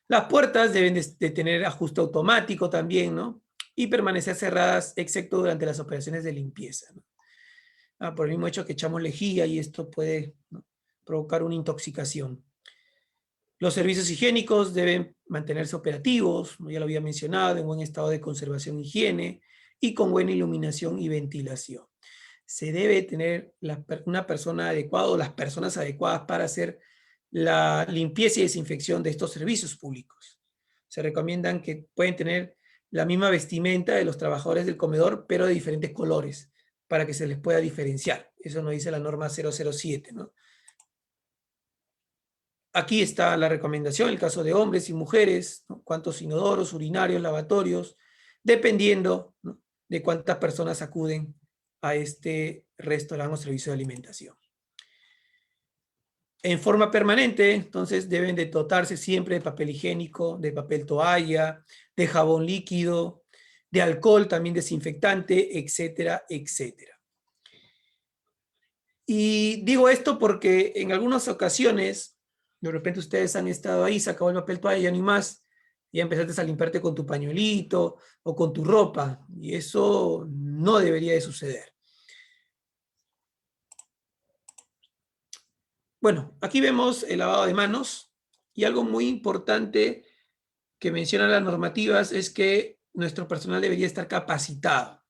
Las puertas deben de tener ajuste automático también, ¿no? Y permanecer cerradas, excepto durante las operaciones de limpieza, ¿no? Por el mismo hecho que echamos lejía y esto puede, ¿no? Provocar una intoxicación. Los servicios higiénicos deben mantenerse operativos, ya lo había mencionado, en buen estado de conservación e higiene y con buena iluminación y ventilación. Se debe tener una persona adecuada o las personas adecuadas para hacer la limpieza y desinfección de estos servicios públicos. Se recomiendan que pueden tener la misma vestimenta de los trabajadores del comedor, pero de diferentes colores, para que se les pueda diferenciar. Eso nos dice la norma 007, ¿no? Aquí está la recomendación, el caso de hombres y mujeres, ¿no? Cuántos inodoros, urinarios, lavatorios, dependiendo, ¿no? De cuántas personas acuden a este restaurante o servicio de alimentación. En forma permanente, entonces deben de dotarse siempre de papel higiénico, de papel toalla, de jabón líquido, de alcohol también desinfectante, etcétera, etcétera. Y digo esto porque en algunas ocasiones, de repente ustedes han estado ahí, se acabó el papel toalla, ya ni más, y ya empezaste a limpiarte con tu pañuelito o con tu ropa, y eso no debería de suceder. Bueno, aquí vemos el lavado de manos y algo muy importante que mencionan las normativas es que nuestro personal debería estar capacitado.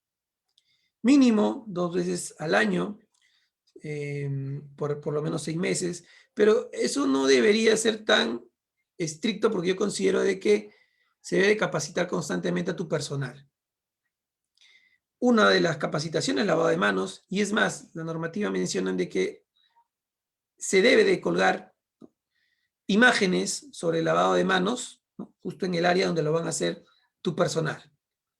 Mínimo 2 veces al año, por lo menos 6 meses, pero eso no debería ser tan estricto porque yo considero de que se debe capacitar constantemente a tu personal. Una de las capacitaciones es lavado de manos, y es más, la normativa menciona de que se debe de colgar imágenes sobre el lavado de manos, ¿no? Justo en el área donde lo van a hacer tu personal,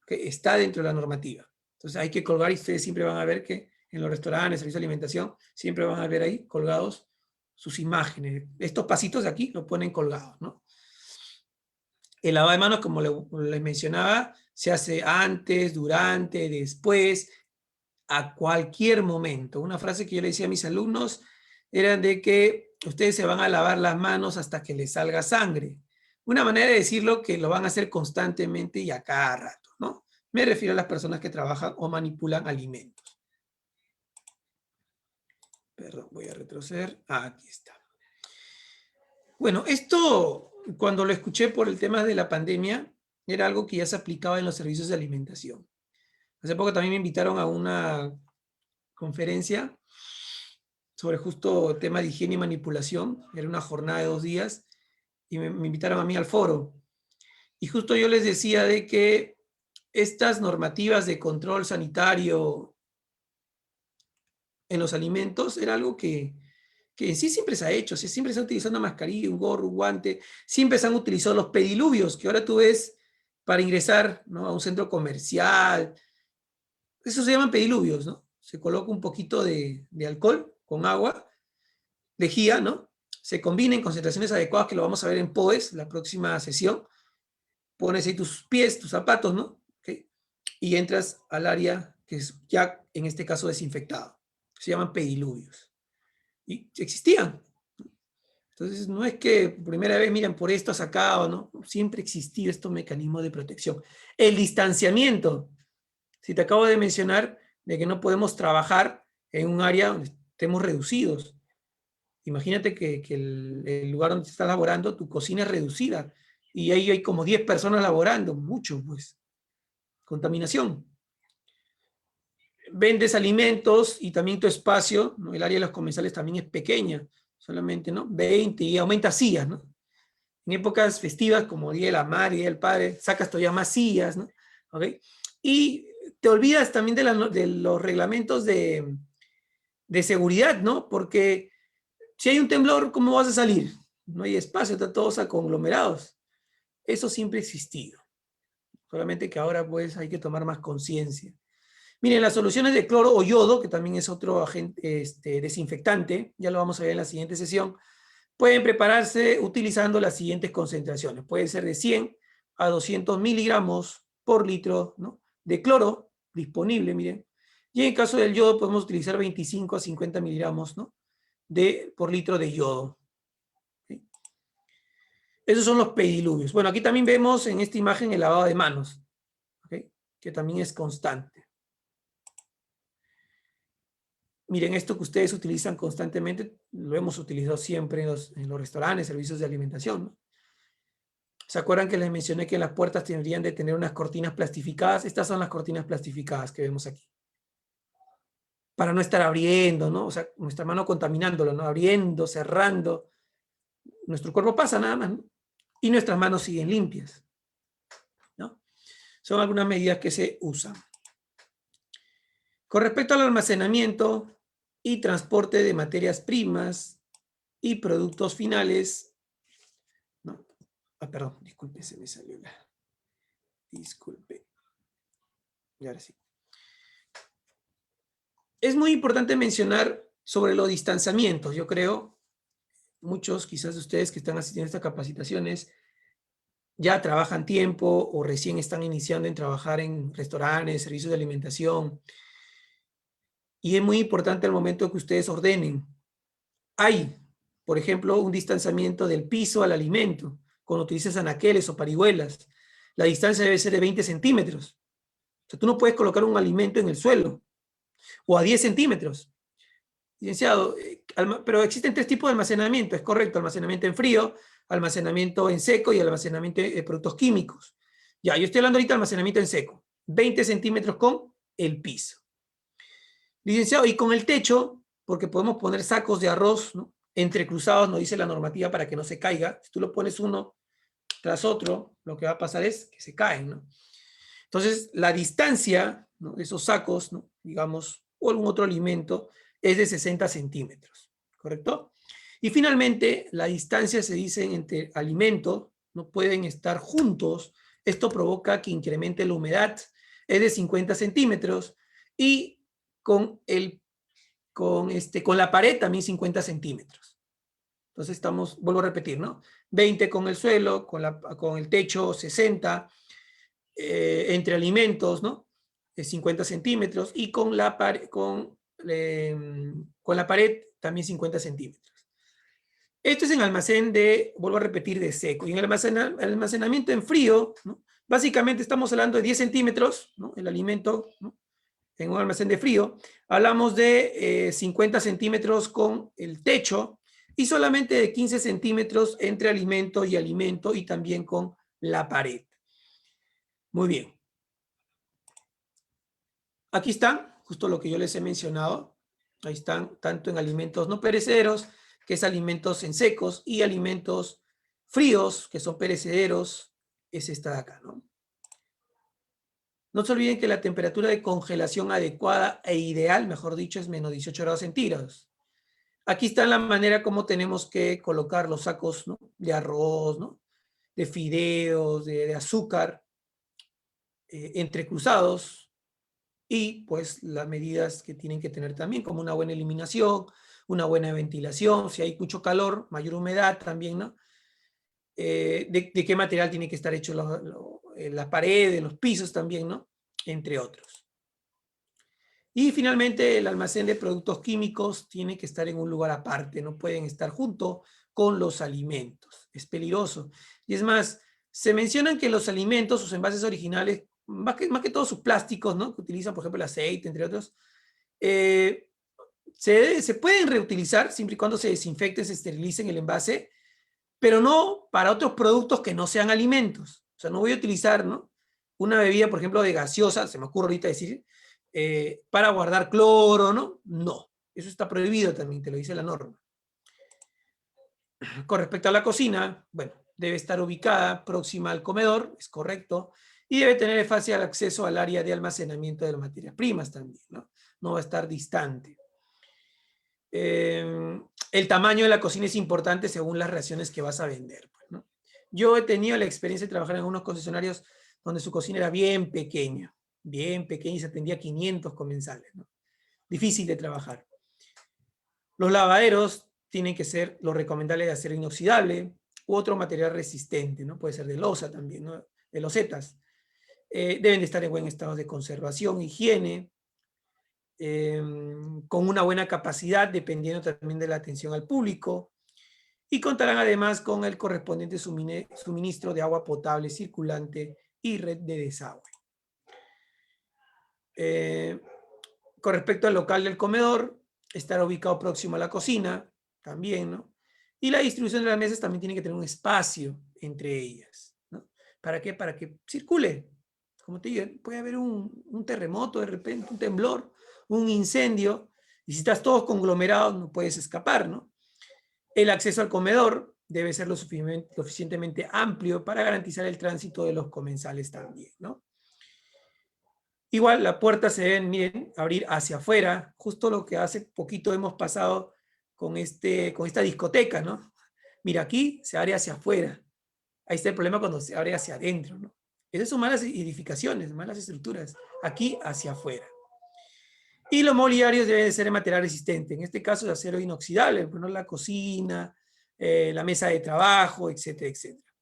que está dentro de la normativa. Entonces hay que colgar y ustedes siempre van a ver que en los restaurantes, servicio de alimentación, siempre van a ver ahí colgados sus imágenes. Estos pasitos de aquí lo ponen colgados, ¿no? El lavado de manos, como les mencionaba, se hace antes, durante, después, a cualquier momento. Una frase que yo le decía a mis alumnos era de que ustedes se van a lavar las manos hasta que les salga sangre. Una manera de decirlo que lo van a hacer constantemente y a cada rato, ¿no? Me refiero a las personas que trabajan o manipulan alimentos. Perdón, voy a retroceder. Aquí está. Bueno, esto cuando lo escuché por el tema de la pandemia, era algo que ya se aplicaba en los servicios de alimentación. Hace poco también me invitaron a una conferencia sobre justo tema de higiene y manipulación. Era una jornada de 2 días y me invitaron a mí al foro. Y justo yo les decía de que estas normativas de control sanitario en los alimentos era algo que en sí siempre se ha hecho. Siempre se ha utilizado una mascarilla, un gorro, un guante. Siempre se han utilizado los pediluvios, que ahora tú ves para ingresar, ¿no?, a un centro comercial. Eso se llaman pediluvios, ¿no? Se coloca un poquito de alcohol con agua, lejía, ¿no? Se combina en concentraciones adecuadas, que lo vamos a ver en POES, la próxima sesión. Pones ahí tus pies, tus zapatos, ¿no? ¿Okay? Y entras al área que es ya, en este caso, desinfectado. Se llaman pediluvios. Y existían. Entonces, no es que primera vez, miren, por esto sacado, ¿no? Siempre ha existido estos mecanismos de protección. El distanciamiento. Si te acabo de mencionar de que no podemos trabajar en un área donde estemos reducidos. Imagínate que el lugar donde estás laborando, tu cocina es reducida y ahí hay como 10 personas laborando, mucho, pues. Contaminación. Vendes alimentos y también tu espacio, ¿no? El área de los comensales también es pequeña, solamente, ¿no? 20 y aumenta sillas, ¿no? En épocas festivas como Día de la Madre, Día del Padre, sacas todavía más sillas, ¿no? ¿Ok? Y te olvidas también de los reglamentos de seguridad, ¿no? Porque si hay un temblor, ¿cómo vas a salir? No hay espacio, están todos conglomerados. Eso siempre ha existido. Solamente que ahora pues hay que tomar más conciencia. Miren, las soluciones de cloro o yodo, que también es otro agente desinfectante, ya lo vamos a ver en la siguiente sesión, pueden prepararse utilizando las siguientes concentraciones. Puede ser de 100 a 200 miligramos por litro, ¿no?, de cloro disponible, miren. Y en el caso del yodo podemos utilizar 25 a 50 miligramos, ¿no?, por litro de yodo. ¿Sí? Esos son los pediluvios. Bueno, aquí también vemos en esta imagen el lavado de manos, ¿okay?, que también es constante. Miren, esto que ustedes utilizan constantemente, lo hemos utilizado siempre en los restaurantes, servicios de alimentación, ¿no? ¿Se acuerdan que les mencioné que las puertas tendrían de tener unas cortinas plastificadas? Estas son las cortinas plastificadas que vemos aquí. Para no estar abriendo, ¿no? O sea, nuestra mano contaminándolo, ¿no? Abriendo, cerrando. Nuestro cuerpo pasa nada más, ¿no? Y nuestras manos siguen limpias, ¿no? Son algunas medidas que se usan. Con respecto al almacenamiento y transporte de materias primas y productos finales, ¿no? Perdón, disculpe, se me salió la... Disculpe. Y ahora sí. Es muy importante mencionar sobre los distanciamientos. Yo creo, muchos quizás de ustedes que están asistiendo a estas capacitaciones ya trabajan tiempo o recién están iniciando en trabajar en restaurantes, servicios de alimentación. Y es muy importante al momento que ustedes ordenen. Hay, por ejemplo, un distanciamiento del piso al alimento, cuando utilizas anaqueles o parihuelas. La distancia debe ser de 20 centímetros. O sea, tú no puedes colocar un alimento en el suelo, o a 10 centímetros. licenciado, pero existen 3 tipos de almacenamiento, es correcto, almacenamiento en frío, almacenamiento en seco y almacenamiento de productos químicos. Ya, yo estoy hablando ahorita de almacenamiento en seco, 20 centímetros con el piso. Licenciado, y con el techo, porque podemos poner sacos de arroz, ¿no?, entrecruzados, nos dice la normativa, para que no se caiga. Si tú lo pones uno tras otro, lo que va a pasar es que se caen, ¿no? Entonces, la distancia, ¿no?, de esos sacos, ¿no?, digamos, o algún otro alimento, es de 60 centímetros, ¿correcto? Y finalmente, la distancia se dice entre alimentos, no pueden estar juntos. Esto provoca que incremente la humedad, es de 50 centímetros, y con la pared también 50 centímetros. Entonces vuelvo a repetir, ¿no? 20 con el suelo, con el techo 60, entre alimentos, ¿no? 50 centímetros, y con la pared también 50 centímetros. Esto es en almacén vuelvo a repetir, de seco. Y en el almacenamiento en frío, ¿no?, básicamente estamos hablando de 10 centímetros, ¿no?, el alimento, ¿no?, en un almacén de frío. Hablamos de 50 centímetros con el techo y solamente de 15 centímetros entre alimento y alimento, y también con la pared. Muy bien. Aquí están, justo lo que yo les he mencionado. Ahí están, tanto en alimentos no perecederos, que es alimentos en secos, y alimentos fríos, que son perecederos, es esta de acá, ¿no? No se olviden que la temperatura de congelación adecuada e ideal, mejor dicho, es menos 18 grados centígrados. Aquí está la manera como tenemos que colocar los sacos, ¿no?, de arroz, ¿no?, de fideos, de azúcar, entrecruzados, y pues las medidas que tienen que tener también, como una buena eliminación, una buena ventilación, si hay mucho calor, mayor humedad también, ¿no? De qué material tiene que estar hecho la pared, los pisos también, ¿no?, entre otros. Y finalmente, el almacén de productos químicos tiene que estar en un lugar aparte, no pueden estar junto con los alimentos, es peligroso. Y es más, se mencionan que los alimentos, sus envases originales, más que todos sus plásticos, ¿no?, que utilizan, por ejemplo, el aceite, entre otros, se pueden reutilizar siempre y cuando se desinfecten, se esterilicen el envase, pero no para otros productos que no sean alimentos. O sea, no voy a utilizar, ¿no?, una bebida, por ejemplo, de gaseosa, se me ocurre ahorita decir, para guardar cloro, ¿no? No, eso está prohibido también, te lo dice la norma. Con respecto a la cocina, bueno, debe estar ubicada próxima al comedor, es correcto, y debe tener fácil acceso al área de almacenamiento de las materias primas también, ¿no? No va a estar distante. El tamaño de la cocina es importante según las raciones que vas a vender, pues, ¿no? Yo he tenido la experiencia de trabajar en unos concesionarios donde su cocina era bien pequeña, y se atendía a 500 comensales, ¿no? Difícil de trabajar. Los lavaderos tienen que ser lo recomendable de acero inoxidable u otro material resistente, ¿no? Puede ser de loza también, ¿no?, de losetas. Deben de estar en buen estado de conservación, higiene, con una buena capacidad, dependiendo también de la atención al público, y contarán además con el correspondiente suministro de agua potable circulante y red de desagüe. Con respecto al local del comedor, estará ubicado próximo a la cocina, también, ¿no? Y la distribución de las mesas también tiene que tener un espacio entre ellas, ¿no? ¿Para qué? Para que circule. Como te digo, puede haber un terremoto de repente, un temblor, un incendio, y si estás todos conglomerados no puedes escapar, ¿no? El acceso al comedor debe ser lo suficientemente amplio para garantizar el tránsito de los comensales también, ¿no? Igual la puerta se deben, miren, abrir hacia afuera, justo lo que hace poquito hemos pasado con esta discoteca, ¿no? Mira, aquí se abre hacia afuera. Ahí está el problema cuando se abre hacia adentro, ¿no? Esas son malas edificaciones, malas estructuras. Aquí hacia afuera. Y los mobiliarios deben de ser de material resistente, en este caso de acero inoxidable, ¿no?, la cocina, la mesa de trabajo, etcétera, etcétera.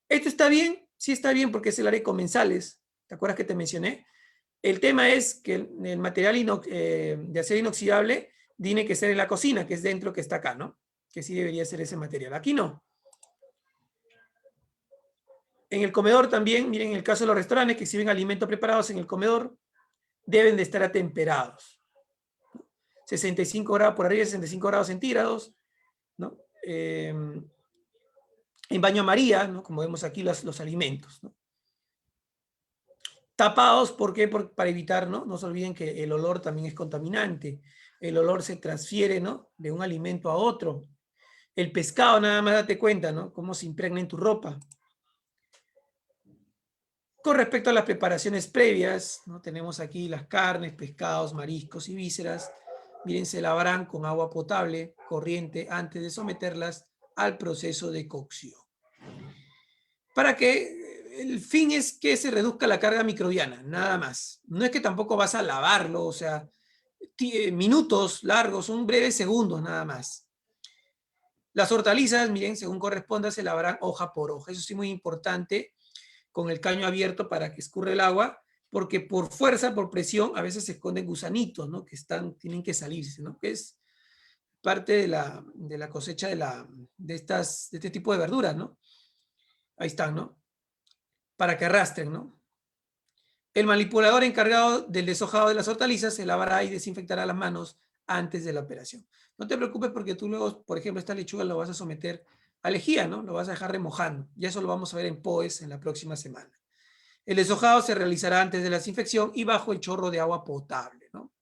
¿Esto está bien? Sí está bien, porque es el área de comensales. ¿Te acuerdas que te mencioné? El tema es que el material de acero inoxidable tiene que ser en la cocina, que es dentro, que está acá, ¿no? Que sí debería ser ese material. Aquí no. En el comedor también, miren, en el caso de los restaurantes que sirven alimentos preparados en el comedor, deben de estar atemperados. 65 grados por arriba de 65 grados centígrados, ¿no? En baño María, ¿no? Como vemos aquí los alimentos, ¿no? Tapados, ¿por qué? Para evitar, ¿no? No se olviden que el olor también es contaminante. El olor se transfiere, ¿no? De un alimento a otro. El pescado, nada más date cuenta, ¿no? Cómo se impregna en tu ropa. Con respecto a las preparaciones previas, ¿no? Tenemos aquí las carnes, pescados, mariscos y vísceras. Miren, se lavarán con agua potable, corriente, antes de someterlas al proceso de cocción. Para que el fin es que se reduzca la carga microbiana, nada más. No es que tampoco vas a lavarlo, o sea, minutos largos, son breves segundos nada más. Las hortalizas, miren, según corresponda, se lavarán hoja por hoja. Eso sí, muy importante, con el caño abierto para que escurra el agua, porque por fuerza, por presión, a veces se esconden gusanitos, ¿no? Que tienen que salirse, ¿no? Que es parte de la cosecha de este tipo de verduras, ¿no? Ahí están, ¿no? Para que arrastren, ¿no? El manipulador encargado del deshojado de las hortalizas se lavará y desinfectará las manos antes de la operación. No te preocupes porque tú luego, por ejemplo, esta lechuga lo vas a someter a lejía, ¿no? Lo vas a dejar remojando. Y eso lo vamos a ver en POES en la próxima semana. El deshojado se realizará antes de la desinfección y bajo el chorro de agua potable, ¿no?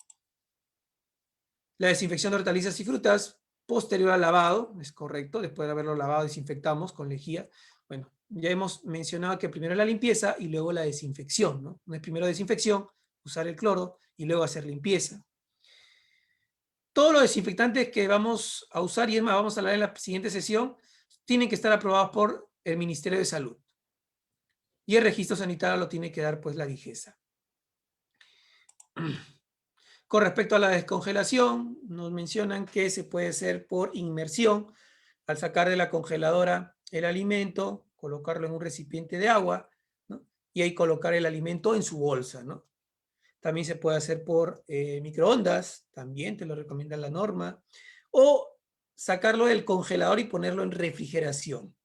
La desinfección de hortalizas y frutas posterior al lavado, es correcto, después de haberlo lavado desinfectamos con lejía. Bueno, ya hemos mencionado que primero la limpieza y luego la desinfección, ¿no? No es primero desinfección, usar el cloro y luego hacer limpieza. Todos los desinfectantes que vamos a usar, y es más, vamos a hablar en la siguiente sesión, tienen que estar aprobados por el Ministerio de Salud. Y el registro sanitario lo tiene que dar pues la DIGESA. Con respecto a la descongelación, nos mencionan que se puede hacer por inmersión, al sacar de la congeladora el alimento, colocarlo en un recipiente de agua, ¿no? Y ahí colocar el alimento en su bolsa, ¿no? También se puede hacer por microondas, también te lo recomienda la norma, o sacarlo del congelador y ponerlo en refrigeración.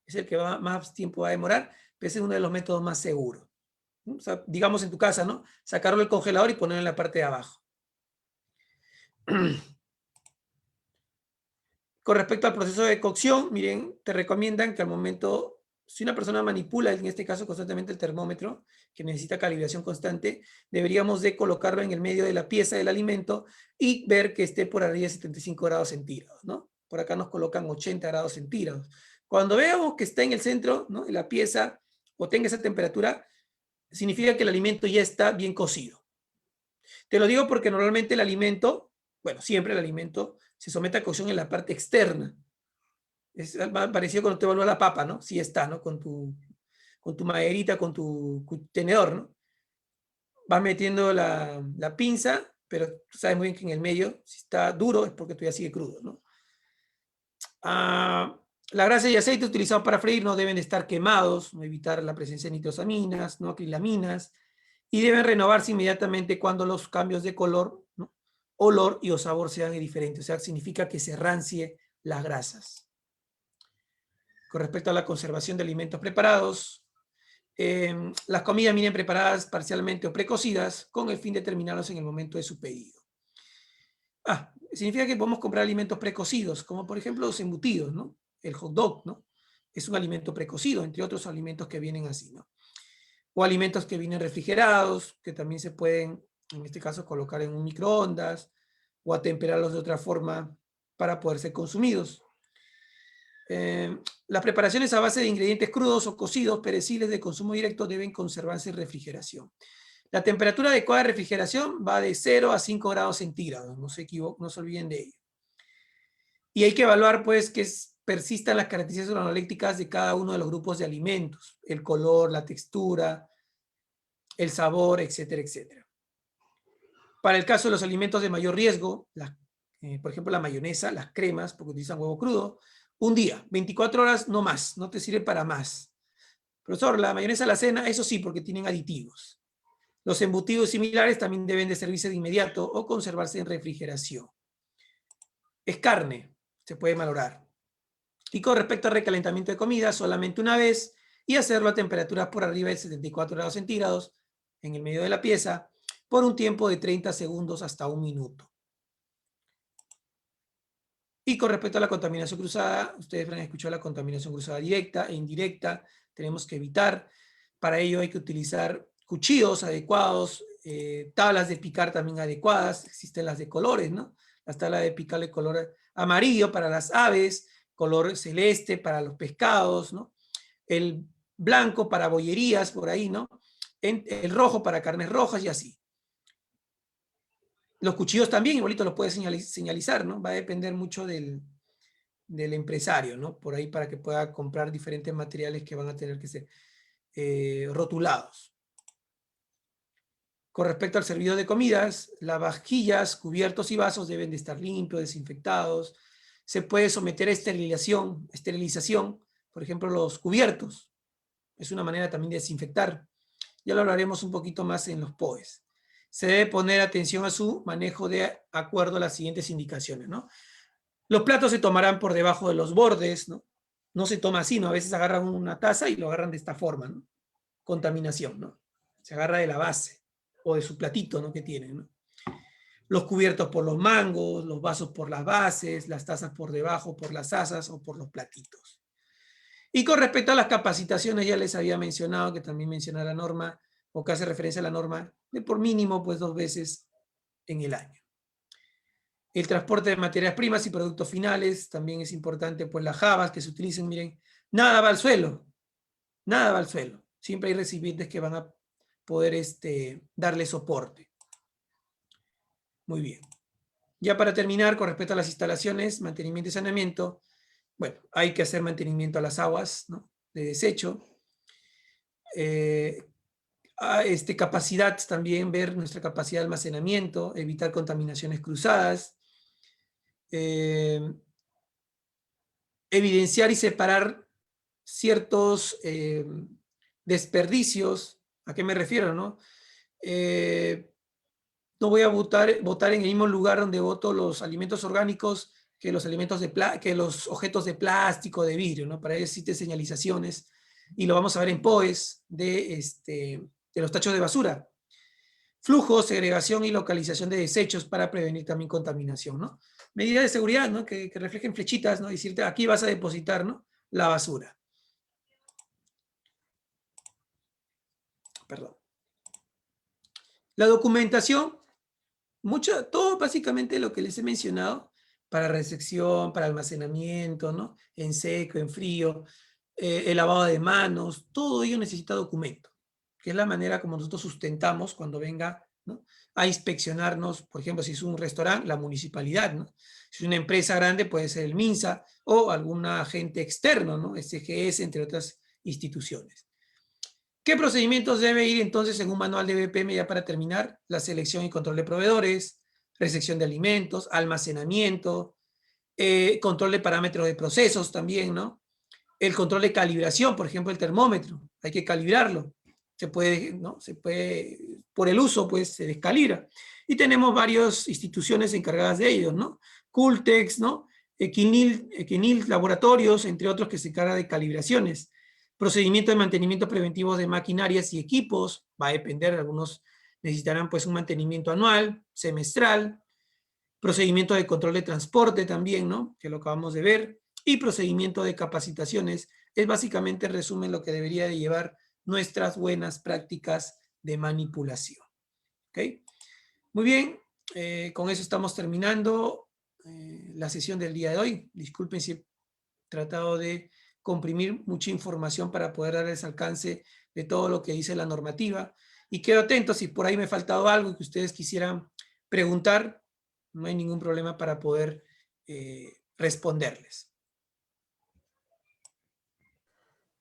Es el que más tiempo va a demorar, pero ese es uno de los métodos más seguros. O sea, digamos en tu casa, ¿no? Sacarlo del congelador y ponerlo en la parte de abajo. Con respecto al proceso de cocción, miren, te recomiendan que al momento, si una persona manipula, en este caso constantemente el termómetro, que necesita calibración constante, deberíamos de colocarlo en el medio de la pieza del alimento y ver que esté por arriba de 75 grados centígrados, ¿no? Por acá nos colocan 80 grados centígrados. Cuando veamos que está en el centro, ¿no?, de la pieza o tenga esa temperatura, significa que el alimento ya está bien cocido. Te lo digo porque normalmente el alimento, bueno, siempre el alimento se somete a cocción en la parte externa. Es parecido cuando te evalúa la papa, ¿no? Sí está, ¿no? Con tu maderita, con tu tenedor, ¿no? Vas metiendo la pinza, pero tú sabes muy bien que en el medio, si está duro, es porque todavía sigue crudo, ¿no? La grasa y aceite utilizados para freír no deben estar quemados, no evitar la presencia de nitrosaminas, no acrilaminas, y deben renovarse inmediatamente cuando los cambios de color, ¿no?, olor y o sabor sean diferentes. O sea, significa que se rancie las grasas. Con respecto a la conservación de alimentos preparados, las comidas vienen preparadas parcialmente o precocidas con el fin de terminarlos en el momento de su pedido. Significa que podemos comprar alimentos precocidos, como por ejemplo los embutidos, ¿no? El hot dog, ¿no? Es un alimento precocido, entre otros alimentos que vienen así, ¿no? O alimentos que vienen refrigerados, que también se pueden, en este caso, colocar en un microondas o atemperarlos de otra forma para poder ser consumidos. Las preparaciones a base de ingredientes crudos o cocidos, perecibles de consumo directo, deben conservarse en refrigeración. La temperatura adecuada de refrigeración va de 0 a 5 grados centígrados, no se olviden de ello. Y hay que evaluar, pues, que persistan las características organolépticas de cada uno de los grupos de alimentos, el color, la textura, el sabor, etcétera, etcétera. Para el caso de los alimentos de mayor riesgo, por ejemplo, la mayonesa, las cremas, porque utilizan huevo crudo, un día, 24 horas, no más, no te sirve para más. Profesor, la mayonesa a la cena, eso sí, porque tienen aditivos. Los embutidos similares también deben de servirse de inmediato o conservarse en refrigeración. Es carne, se puede valorar. Y con respecto al recalentamiento de comida, solamente una vez y hacerlo a temperaturas por arriba de 74 grados centígrados en el medio de la pieza por un tiempo de 30 segundos hasta 1 minuto. Y con respecto a la contaminación cruzada, ustedes han escuchado la contaminación cruzada directa e indirecta, tenemos que evitar. Para ello hay que utilizar cuchillos adecuados, tablas de picar también adecuadas, existen las de colores, ¿no? Las tablas de picar de color amarillo para las aves, color celeste para los pescados, ¿no? El blanco para bollerías, por ahí, ¿no? El rojo para carnes rojas y así. Los cuchillos también, igualito los puedes señalizar, ¿no? Va a depender mucho del empresario, ¿no? Por ahí para que pueda comprar diferentes materiales que van a tener que ser rotulados. Con respecto al servicio de comidas, las vajillas, cubiertos y vasos deben de estar limpios, desinfectados. Se puede someter a esterilización, por ejemplo, los cubiertos. Es una manera también de desinfectar. Ya lo hablaremos un poquito más en los POEs. Se debe poner atención a su manejo de acuerdo a las siguientes indicaciones, ¿no? Los platos se tomarán por debajo de los bordes, ¿no? No se toma así, ¿no? A veces agarran una taza y lo agarran de esta forma, ¿no? Contaminación, ¿no? Se agarra de la base o de su platito, ¿no? Que tienen, ¿no? Los cubiertos por los mangos, los vasos por las bases, las tazas por debajo por las asas o por los platitos. Y con respecto a las capacitaciones, ya les había mencionado, que también menciona la norma, o que hace referencia a la norma, de por mínimo, pues 2 veces en el año. El transporte de materias primas y productos finales, también es importante, pues las jabas que se utilicen, miren, nada va al suelo, nada va al suelo. Siempre hay recipientes que van a poder darle soporte. Muy bien. Ya para terminar, con respecto a las instalaciones, mantenimiento y saneamiento, bueno, hay que hacer mantenimiento a las aguas, ¿no? De desecho. Capacidad también, ver nuestra capacidad de almacenamiento, evitar contaminaciones cruzadas, evidenciar y separar ciertos desperdicios. ¿A qué me refiero, no? No voy a botar en el mismo lugar donde boto los alimentos orgánicos que los objetos de plástico, de vidrio, ¿no? Para ello existen señalizaciones y lo vamos a ver en POEs de los tachos de basura. Flujo, segregación y localización de desechos para prevenir también contaminación, ¿no? Medidas de seguridad, ¿no? Que reflejen flechitas, ¿no? Decirte, aquí vas a depositar, ¿no? La basura. Perdón. La documentación, todo básicamente lo que les he mencionado, para recepción, para almacenamiento, ¿no? En seco, en frío, el lavado de manos, todo ello necesita documento, que es la manera como nosotros sustentamos cuando venga, ¿no? A inspeccionarnos, por ejemplo, si es un restaurante, la municipalidad, ¿no? Si es una empresa grande, puede ser el MINSA o algún agente externo, ¿no? SGS, entre otras instituciones. ¿Qué procedimientos debe ir entonces en un manual de BPM ya para terminar? La selección y control de proveedores, recepción de alimentos, almacenamiento, control de parámetros de procesos también, ¿no? El control de calibración, por ejemplo, el termómetro, hay que calibrarlo. Se puede, ¿no? Por el uso, pues, se descalibra. Y tenemos varias instituciones encargadas de ello, ¿no? Cultex, ¿no? Equinil Laboratorios, entre otros, que se encarga de calibraciones. Procedimiento de mantenimiento preventivo de maquinarias y equipos, va a depender, algunos necesitarán pues un mantenimiento anual, semestral, procedimiento de control de transporte también, ¿no? Que lo acabamos de ver, y procedimiento de capacitaciones, es básicamente, en resumen, lo que debería de llevar nuestras buenas prácticas de manipulación. ¿Ok? Muy bien, con eso estamos terminando la sesión del día de hoy. Disculpen si he tratado de comprimir mucha información para poder darles alcance de todo lo que dice la normativa. Y quedo atento si por ahí me ha faltado algo que ustedes quisieran preguntar, no hay ningún problema para poder responderles.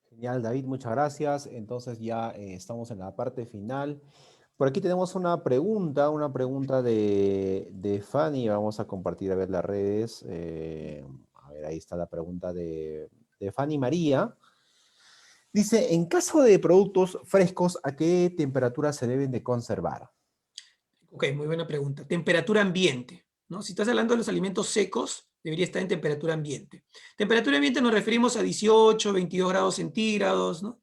Genial, David, muchas gracias. Entonces ya estamos en la parte final. Por aquí tenemos una pregunta de Fanny. Vamos a compartir a ver las redes. A ver, ahí está la pregunta de Fanny María. Dice, en caso de productos frescos, ¿a qué temperatura se deben de conservar? Ok, muy buena pregunta. Temperatura ambiente, ¿no? Si estás hablando de los alimentos secos, debería estar en temperatura ambiente. Temperatura ambiente nos referimos a 18, 22 grados centígrados, ¿no?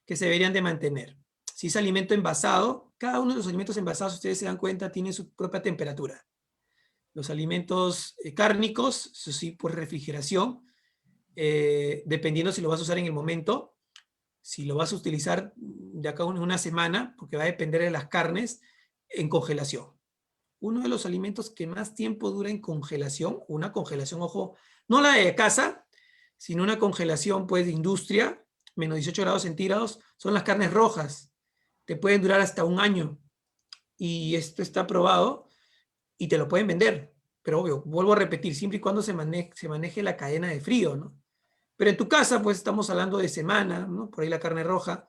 Que se deberían de mantener. Si es alimento envasado, cada uno de los alimentos envasados, ustedes se dan cuenta, tiene su propia temperatura. Los alimentos cárnicos, eso sí, pues refrigeración, dependiendo si lo vas a usar en el momento. Si lo vas a utilizar de acá a una semana, porque va a depender de las carnes, en congelación. Uno de los alimentos que más tiempo dura en congelación, una congelación, ojo, no la de casa, sino una congelación pues de industria, menos 18 grados centígrados, son las carnes rojas. Te pueden durar hasta un año. Y esto está probado y te lo pueden vender. Pero obvio, vuelvo a repetir, siempre y cuando se maneje la cadena de frío, ¿no? Pero en tu casa, pues estamos hablando de semana, ¿no? Por ahí la carne roja,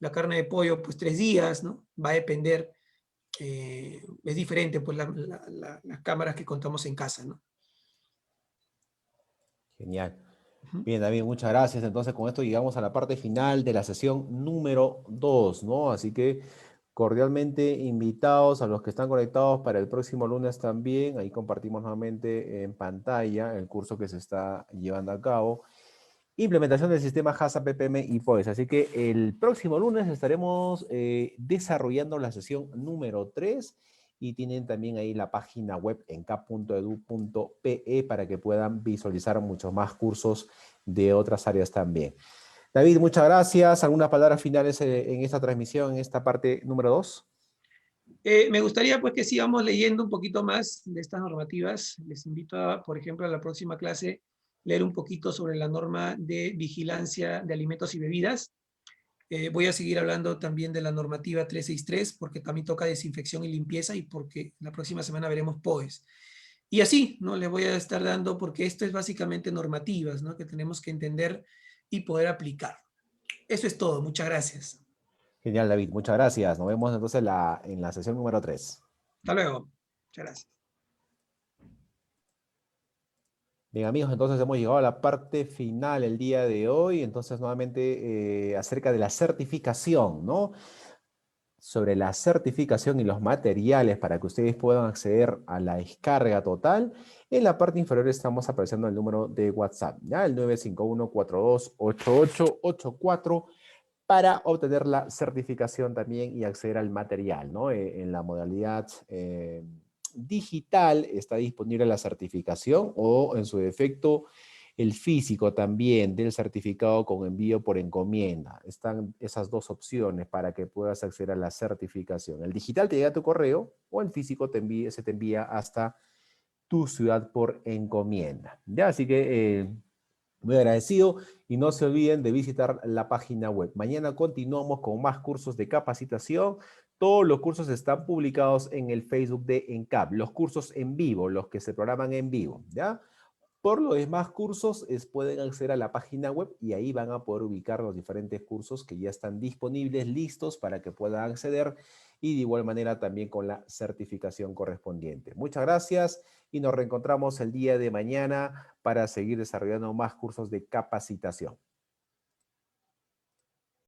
la carne de pollo, pues 3 días, ¿no? Va a depender, es diferente, pues las cámaras que contamos en casa, ¿no? Genial. Ujú. Bien, David, muchas gracias. Entonces, con esto llegamos a la parte final de la sesión número 2, ¿no? Así que cordialmente invitados a los que están conectados para el próximo lunes también. Ahí compartimos nuevamente en pantalla el curso que se está llevando a cabo. Implementación del sistema HACCP, PPM y POES. Así que el próximo lunes estaremos desarrollando la sesión número 3 y tienen también ahí la página web encap.edu.pe para que puedan visualizar muchos más cursos de otras áreas también. David, muchas gracias. ¿Algunas palabras finales en esta transmisión, en esta parte número 2? Me gustaría pues que sigamos leyendo un poquito más de estas normativas. Les invito a, por ejemplo, a la próxima clase leer un poquito sobre la norma de vigilancia de alimentos y bebidas. Voy a seguir hablando también de la normativa 363 porque también toca desinfección y limpieza y porque la próxima semana veremos POES. Y así, ¿no? Le voy a estar dando porque esto es básicamente normativas, ¿no? Que tenemos que entender y poder aplicar. Eso es todo. Muchas gracias. Genial, David. Muchas gracias. Nos vemos entonces en la sesión número 3. Hasta luego. Muchas gracias. Bien, amigos, entonces hemos llegado a la parte final el día de hoy. Entonces, nuevamente, acerca de la certificación, ¿no? Sobre la certificación y los materiales para que ustedes puedan acceder a la descarga total. En la parte inferior estamos apareciendo el número de WhatsApp, ¿ya? El 951-428884 para obtener la certificación también y acceder al material, ¿no? En la modalidad digital está disponible la certificación o en su defecto el físico también del certificado con envío por encomienda. Están esas dos opciones para que puedas acceder a la certificación. El digital te llega a tu correo o el físico se te envía hasta tu ciudad por encomienda. ¿Ya? Así que muy agradecido y no se olviden de visitar la página web. Mañana continuamos con más cursos de capacitación. Todos los cursos están publicados en el Facebook de ENCAP, los cursos en vivo, los que se programan en vivo, ¿ya? Por los demás cursos pueden acceder a la página web y ahí van a poder ubicar los diferentes cursos que ya están disponibles, listos para que puedan acceder y de igual manera también con la certificación correspondiente. Muchas gracias y nos reencontramos el día de mañana para seguir desarrollando más cursos de capacitación.